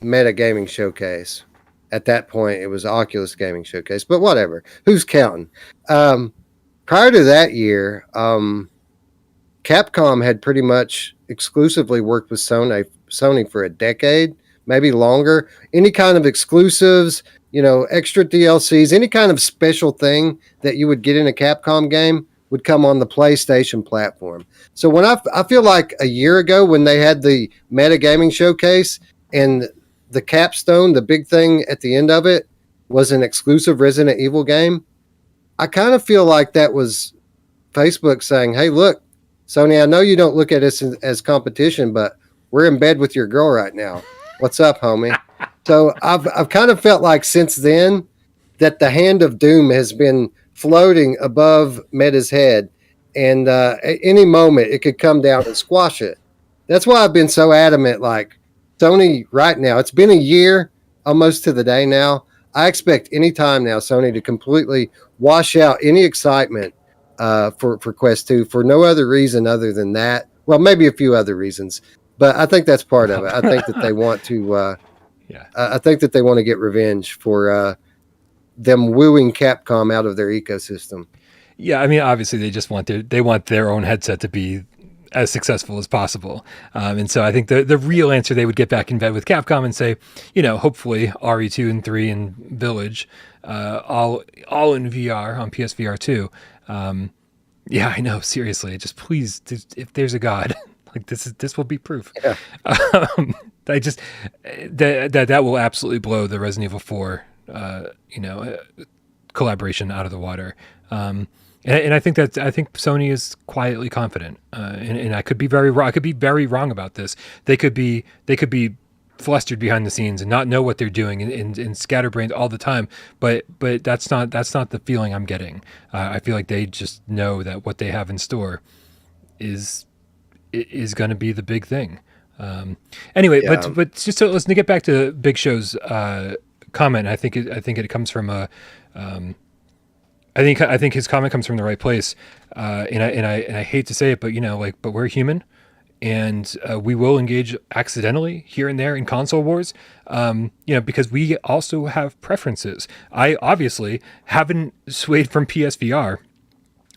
Meta Gaming Showcase, at that point, it was Oculus Gaming Showcase, but whatever. Who's counting? Prior to that year, Capcom had pretty much exclusively worked with Sony for a decade, maybe longer. Any kind of exclusives, extra DLCs, any kind of special thing that you would get in a Capcom game would come on the PlayStation platform. So when I feel like a year ago when they had the Meta Gaming Showcase and the capstone, the big thing at the end of it was an exclusive Resident Evil game, I kind of feel like that was Facebook saying, hey, look, Sony, I know you don't look at us as competition, but we're in bed with your girl right now. What's up, homie? So I've kind of felt like since then that the hand of doom has been floating above Meta's head, and at any moment it could come down and squash it. That's why I've been so adamant, like, Sony right now, it's been a year almost to the day now. I expect any time now Sony to completely wash out any excitement for Quest 2 for no other reason other than that. Well, maybe a few other reasons, but I think that's part of it. I think that they want to I think that they want to get revenge for them wooing Capcom out of their ecosystem. Yeah, I mean, obviously they just want their own headset to be as successful as possible. And so I think the real answer, they would get back in bed with Capcom and say, hopefully RE2 and 3 and Village, all in VR on PSVR 2. Yeah, I know. Seriously, just please, if there's a God, like this will be proof. Yeah. I just, that will absolutely blow the Resident Evil 4, collaboration out of the water. And I think Sony is quietly confident, and I could be very wrong. I could be very wrong about this. They could be flustered behind the scenes and not know what they're doing and scatterbrained all the time. But that's not the feeling I'm getting. I feel like they just know that what they have in store is going to be the big thing. Anyway, yeah. but just so let's get back to Big Show's comment. I think it comes from a. I think his comment comes from the right place, and I hate to say it, but but we're human, and we will engage accidentally here and there in console wars, because we also have preferences. I obviously haven't swayed from PSVR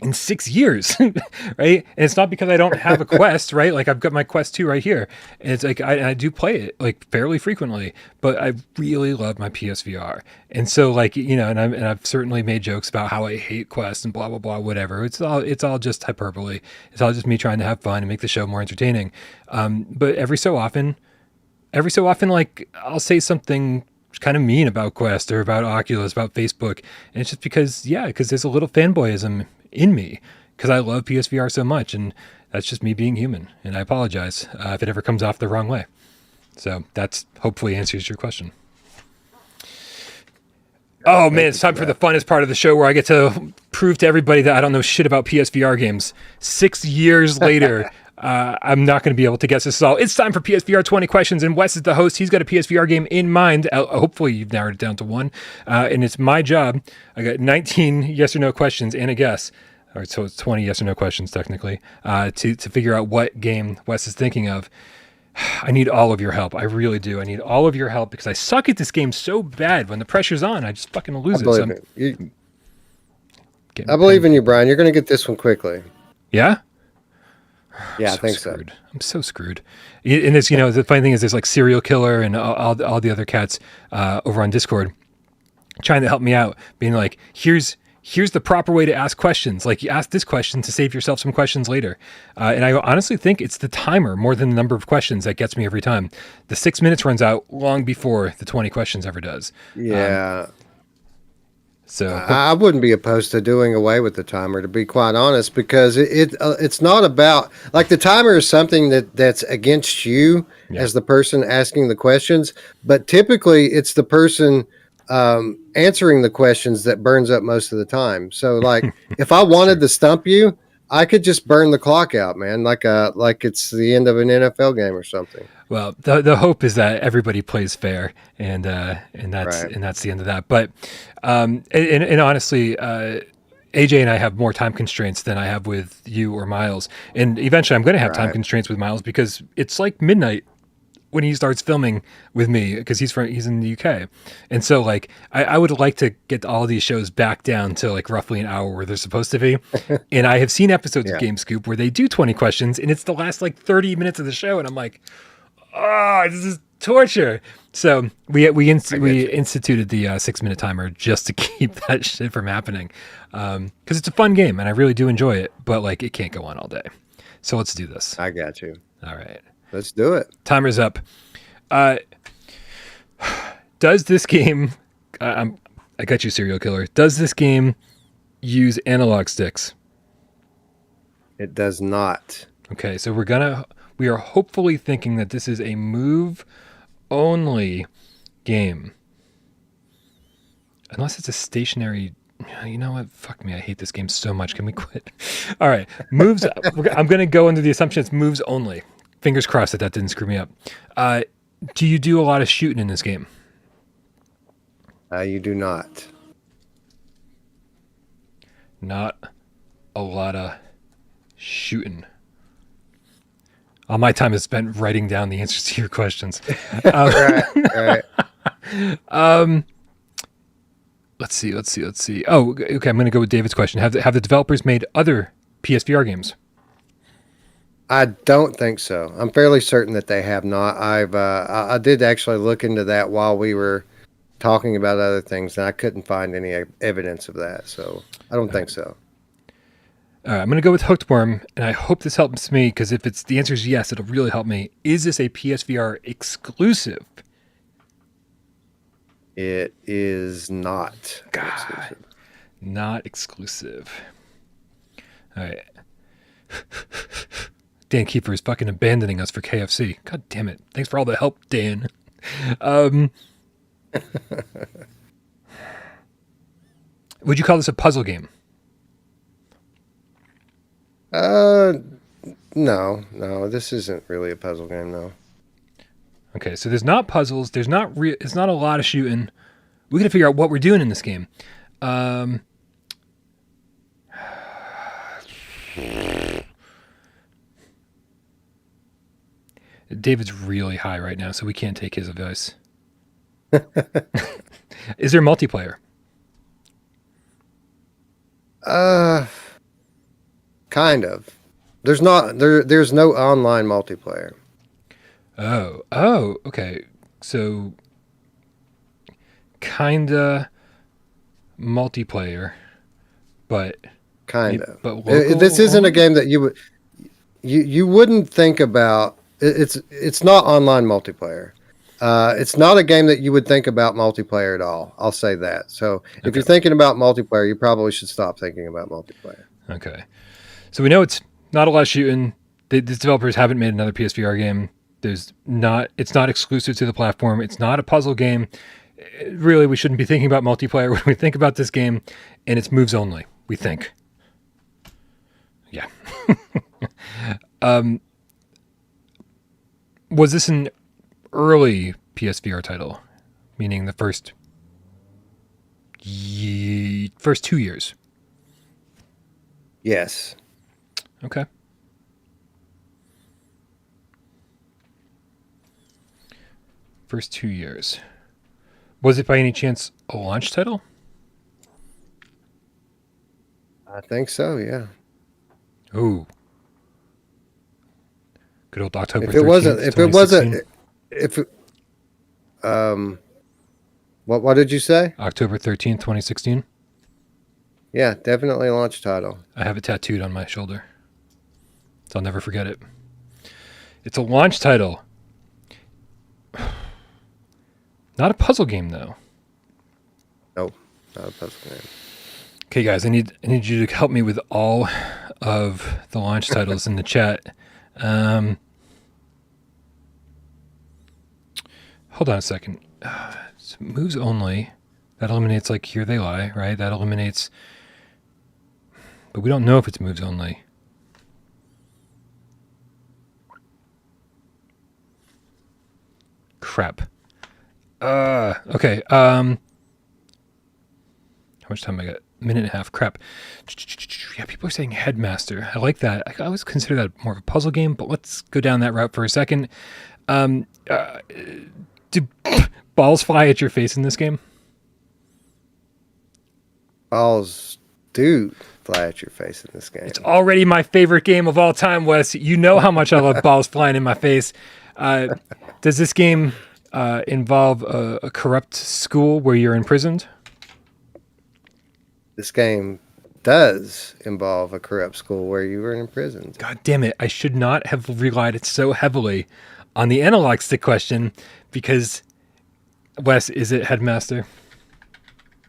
in 6 years, right? And it's not because I don't have a Quest, right? Like I've got my Quest 2 right here, and it's like I do play it like fairly frequently, but I really love my PSVR, and so and I've certainly made jokes about how I hate Quest and blah blah blah, whatever. It's all just hyperbole. It's all just me trying to have fun and make the show more entertaining. But every so often, like I'll say something kind of mean about Quest or about Oculus, about Facebook, and it's just because there's a little fanboyism in me because I love PSVR so much, and That's just me being human, and I apologize if it ever comes off the wrong way. So that's hopefully answers your question. Oh man, it's time for the funnest part of the show where I get to prove to everybody that I don't know shit about PSVR games. 6 years later, I'm not going to be able to guess this at all. It's time for PSVR 20 questions, and Wes is the host. He's got a PSVR game in mind. Hopefully you've narrowed it down to one. And it's my job. I got 19 yes or no questions and a guess. All right, so it's 20 yes or no questions technically, to figure out what game Wes is thinking of. I need all of your help. I really do. I need all of your help because I suck at this game so bad. When the pressure's on, I just fucking lose it. I believe in you, Brian. You're going to get this one quickly. Yeah? Yeah, I think screwed. So. I'm so screwed. And it's, the funny thing is there's like Serial Killer and all the other cats over on Discord trying to help me out, being like, here's the proper way to ask questions. Like, you ask this question to save yourself some questions later. And I honestly think it's the timer more than the number of questions that gets me every time. The 6 minutes runs out long before the 20 questions ever does. Yeah. So I wouldn't be opposed to doing away with the timer, to be quite honest, because it's not about, like, the timer is something that's against you as the person asking the questions, but typically it's the person answering the questions that burns up most of the time. So, like, if I wanted to stump you, I could just burn the clock out, man, like it's the end of an NFL game or something. Well, the hope is that everybody plays fair, and that's the end of that. But and honestly, AJ and I have more time constraints than I have with you or Miles, and eventually I'm going to have time constraints with Miles because it's like midnight when he starts filming with me because he's in the UK. And so, like, I would like to get all these shows back down to like roughly an hour where they're supposed to be. And I have seen episodes of Game Scoop where they do 20 questions and it's the last like 30 minutes of the show. And I'm like, this is torture. So we instituted the 6-minute timer just to keep that shit from happening. Cause it's a fun game and I really do enjoy it, but like it can't go on all day. So let's do this. I got you. All right. Let's do it. Timer's up. Does this game... I got you, Serial Killer. Does this game use analog sticks? It does not. Okay, so we are hopefully thinking that this is a move-only game. Unless it's a stationary... You know what? Fuck me. I hate this game so much. Can we quit? All right. Moves... I'm going to go under the assumption it's moves only. Fingers crossed that didn't screw me up. Do you do a lot of shooting in this game? You do not. Not a lot of shooting. All my time is spent writing down the answers to your questions. Right. Let's see. Oh, okay. I'm going to go with David's question. Have the developers made other PSVR games? I don't think so. I'm fairly certain that they have not. I did actually look into that while we were talking about other things, and I couldn't find any evidence of that. So I don't think so. All right, I'm going to go with Hooked Worm, and I hope this helps me because if the answer is yes, it'll really help me. Is this a PSVR exclusive? It is not. God, exclusive. Not exclusive. All right. Dan Kiefer is fucking abandoning us for KFC. God damn it. Thanks for all the help, Dan. Would you call this a puzzle game? No. This isn't really a puzzle game, no. Okay, so there's not puzzles. There's not it's not a lot of shooting. We got to figure out what we're doing in this game. David's really high right now, so we can't take his advice. Is there multiplayer? Kind of. There's no online multiplayer. Oh, okay. So kinda multiplayer, but kinda. But this isn't a game that you wouldn't think about. It's not online multiplayer. It's not a game that you would think about multiplayer at all. I'll say that. So if you're thinking about multiplayer, you probably should stop thinking about multiplayer. Okay. So we know it's not a lot of shooting. These developers haven't made another PSVR game. It's not exclusive to the platform. It's not a puzzle game. Really, we shouldn't be thinking about multiplayer when we think about this game, and it's moves only, we think. Yeah. Was this an early PSVR title? Meaning the first 2 years? Yes. Okay. First 2 years. Was it by any chance a launch title? I think so, yeah. Ooh. Good old October 13th, If it wasn't, 2016. What did you say? October 13th, 2016. Yeah, definitely a launch title. I have it tattooed on my shoulder, so I'll never forget it. It's a launch title. Not a puzzle game, though. Nope, not a puzzle game. Okay, guys, I need you to help me with all of the launch titles in the chat. Hold on a second. So moves only. That eliminates like Here They Lie, right? That eliminates. But we don't know if it's moves only. Crap. Okay. How much time I got? A minute and a half. Crap. Yeah, people are saying Headmaster. I like that. I always consider that more of a puzzle game, but let's go down that route for a second. Do balls fly at your face in this game? Balls do fly at your face in this game. It's already my favorite game of all time, Wes. You know how much I love balls flying in my face. Does this game involve a corrupt school where you're imprisoned? This game does involve a corrupt school where you were imprisoned. God damn it. I should not have relied so heavily on the analog stick question because, Wes, is it Headmaster?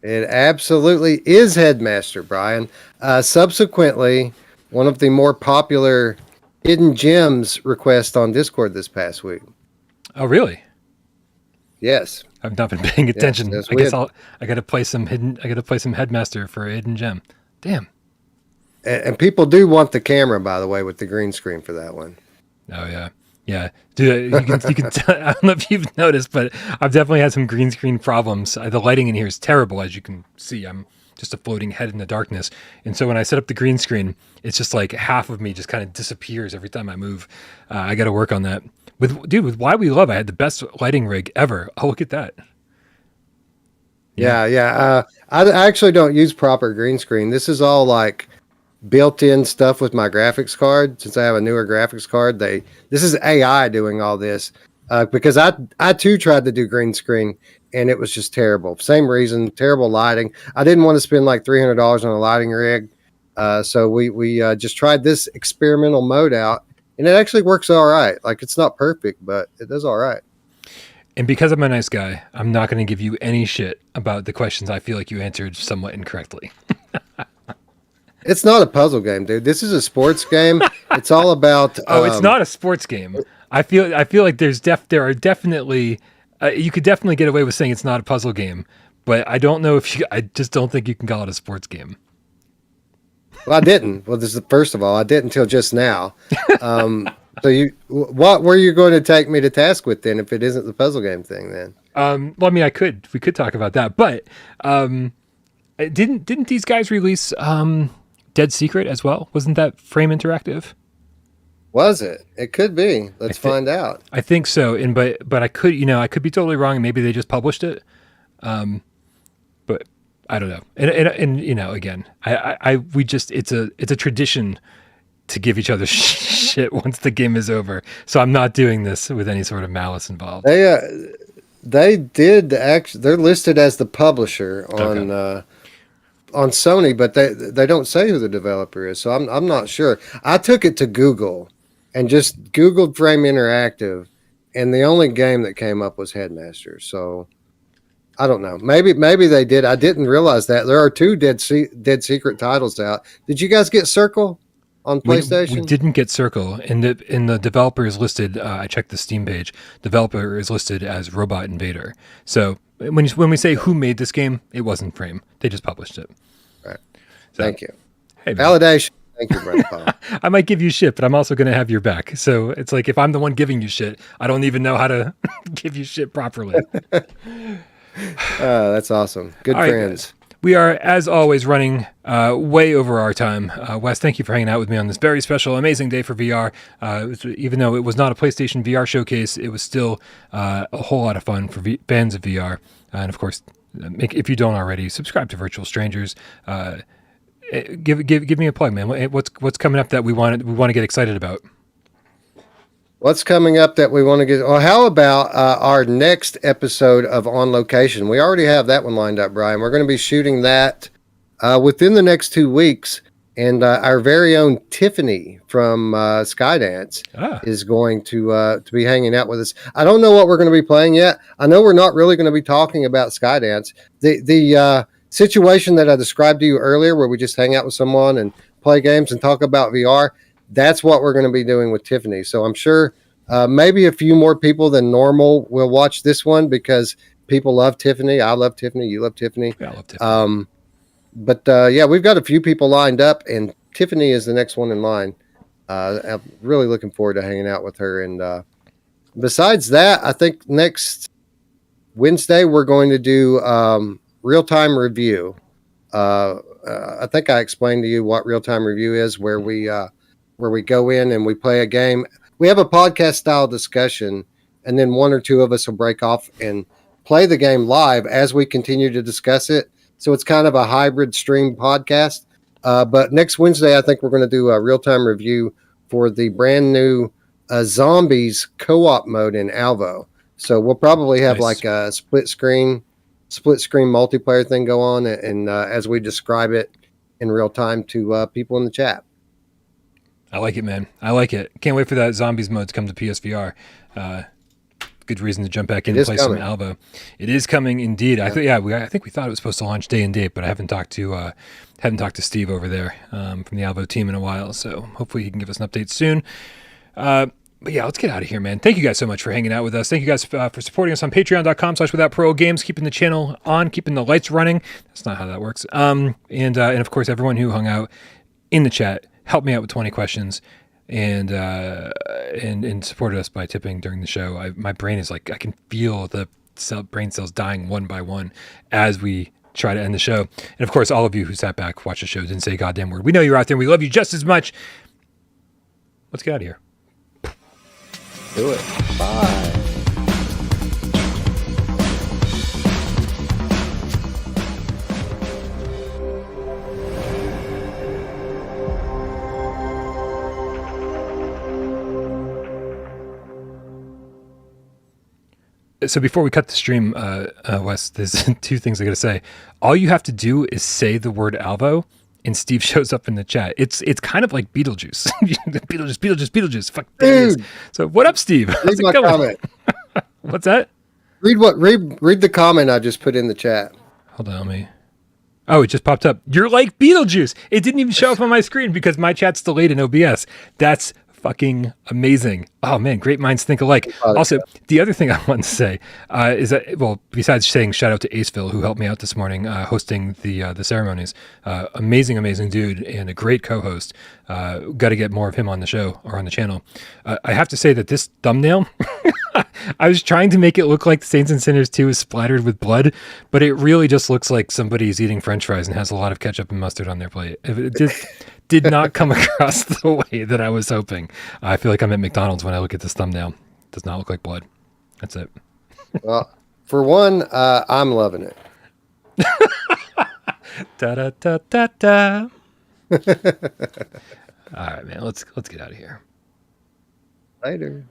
It absolutely is Headmaster, Brian. Subsequently, one of the more popular hidden gems requests on Discord this past week. Oh, really? Yes. I've not been paying attention. Yes, I guess I got to play some Headmaster for a hidden gem. Damn. And people do want the camera, by the way, with the green screen for that one. Oh yeah, yeah. Dude, you can tell, I don't know if you've noticed, but I've definitely had some green screen problems. The lighting in here is terrible, as you can see. I'm just a floating head in the darkness, and so when I set up the green screen, it's just like half of me just kind of disappears every time I move. I got to work on that. With Why We Love, I had the best lighting rig ever. Oh, look at that. Yeah. I actually don't use proper green screen. This is all like built-in stuff with my graphics card. Since I have a newer graphics card, this is AI doing all this. Because I too tried to do green screen and it was just terrible. Same reason, terrible lighting. I didn't want to spend like $300 on a lighting rig. So we just tried this experimental mode out. And it actually works all right. Like, it's not perfect, but it does all right. And because I'm a nice guy, I'm not going to give you any shit about the questions I feel like you answered somewhat incorrectly. It's not a puzzle game, dude. This is a sports game. It's all about... it's not a sports game. I feel like there are definitely... you could definitely get away with saying it's not a puzzle game, but I don't know if I just don't think you can call it a sports game. Well, I didn't. Well, first of all, I didn't until just now. So what were you going to take me to task with then, if it isn't the puzzle game thing then? Well, I mean, we could talk about that, but didn't these guys release Dead Secret as well? Wasn't that Frame Interactive? Was it? It could be. Let's find out. I think so. And but I could be totally wrong. Maybe they just published it. But I don't know. And again, it's a tradition to give each other shit once the game is over. So I'm not doing this with any sort of malice involved. They did actually. They're listed as the publisher on Sony, but they don't say who the developer is. So I'm not sure. I took it to Google and just Googled Frame Interactive, and the only game that came up was Headmaster. So I don't know. Maybe they did. I didn't realize that there are two Dead Secret titles out. Did you guys get Circle? on We PlayStation? didn't get Circle, and the developer is listed. I checked the Steam page. Developer is listed as Robot Invader. So when we say who made this game, it wasn't Frame. They just published it. Right. So, Thank you. hey, man. Validation. Thank you, Brother Paul. I might give you shit, but I'm also going to have your back. So it's like if I'm the one giving you shit, I don't even know how to give you shit properly. That's awesome. Good All right, friends. guys. We are, as always, running way over our time. Wes, thank you for hanging out with me on this very special, amazing day for VR. Even though it was not a PlayStation VR showcase, it was still a whole lot of fun for fans of VR. And of course, if you don't already, subscribe to Virtual Strangers. Give me a plug, man. What's coming up that we want to get excited about? What's coming up that we want to get? Well, how about our next episode of On Location? We already have that one lined up, Brian. We're going to be shooting that within the next 2 weeks. And our very own Tiffany from Skydance is going to be hanging out with us. I don't know what we're going to be playing yet. I know we're not really going to be talking about Skydance. The situation that I described to you earlier, where we just hang out with someone and play games and talk about VR, that's what we're going to be doing with Tiffany. So I'm sure maybe a few more people than normal will watch this one because people love Tiffany. I love Tiffany. You love Tiffany. Yeah, I love Tiffany. But yeah, we've got a few people lined up, and Tiffany is the next one in line. I'm really looking forward to hanging out with her. And besides that, I think next Wednesday we're going to do real-time review. I think I explained to you what real-time review is, where we go in and we play a game. We have a podcast style discussion, and then one or two of us will break off and play the game live as we continue to discuss it. So it's kind of a hybrid stream podcast. But next Wednesday, I think we're going to do a real-time review for the brand new Zombies co-op mode in Alvo. So we'll probably have like a split screen multiplayer thing go on, and as we describe it in real time to people in the chat. I like it, man. I like it. Can't wait for that Zombies mode to come to PSVR. Good reason to jump back in and play some Alvo. It is coming indeed. Yeah. I think we thought it was supposed to launch day and date, but I haven't talked to Steve over there from the Alvo team in a while. So hopefully he can give us an update soon. But yeah, let's get out of here, man. Thank you guys so much for hanging out with us. Thank you guys for supporting us on patreon.com/withoutparole keeping the channel on, keeping the lights running. That's not how that works. And of course, everyone who hung out in the chat, helped me out with 20 questions, and supported us by tipping during the show. My brain is like, I can feel the brain cells dying one by one as we try to end the show. And of course, all of you who sat back, watched the show, didn't say a goddamn word. We know you're out there. We love you just as much. Let's get out of here. Do it. Bye. So before we cut the stream, Wes, there's two things I got to say. All you have to do is say the word Alvo, and Steve shows up in the chat. It's kind of like Beetlejuice. Beetlejuice. Fuck, there it is. So what up, Steve? Read my comment. What's that? Read the comment I just put in the chat. Hold on, me. Oh, it just popped up. You're like Beetlejuice. It didn't even show up on my screen because my chat's delayed in OBS. That's fucking amazing. Oh man, great minds think alike. Also, the other thing I wanted to say is that, well, besides saying shout out to Aceville, who helped me out this morning hosting the ceremonies, amazing dude and a great co-host. Got to get more of him on the show or on the channel. I have to say that this thumbnail, I was trying to make it look like Saints and Sinners 2 is splattered with blood, but it really just looks like somebody's eating French fries and has a lot of ketchup and mustard on their plate. It just did not come across the way that I was hoping. I feel like I'm at McDonald's when I look at this thumbnail. It does not look like blood. That's it. Well, for one, I'm loving it. Da da da da da. All right, man. Let's get out of here. Later.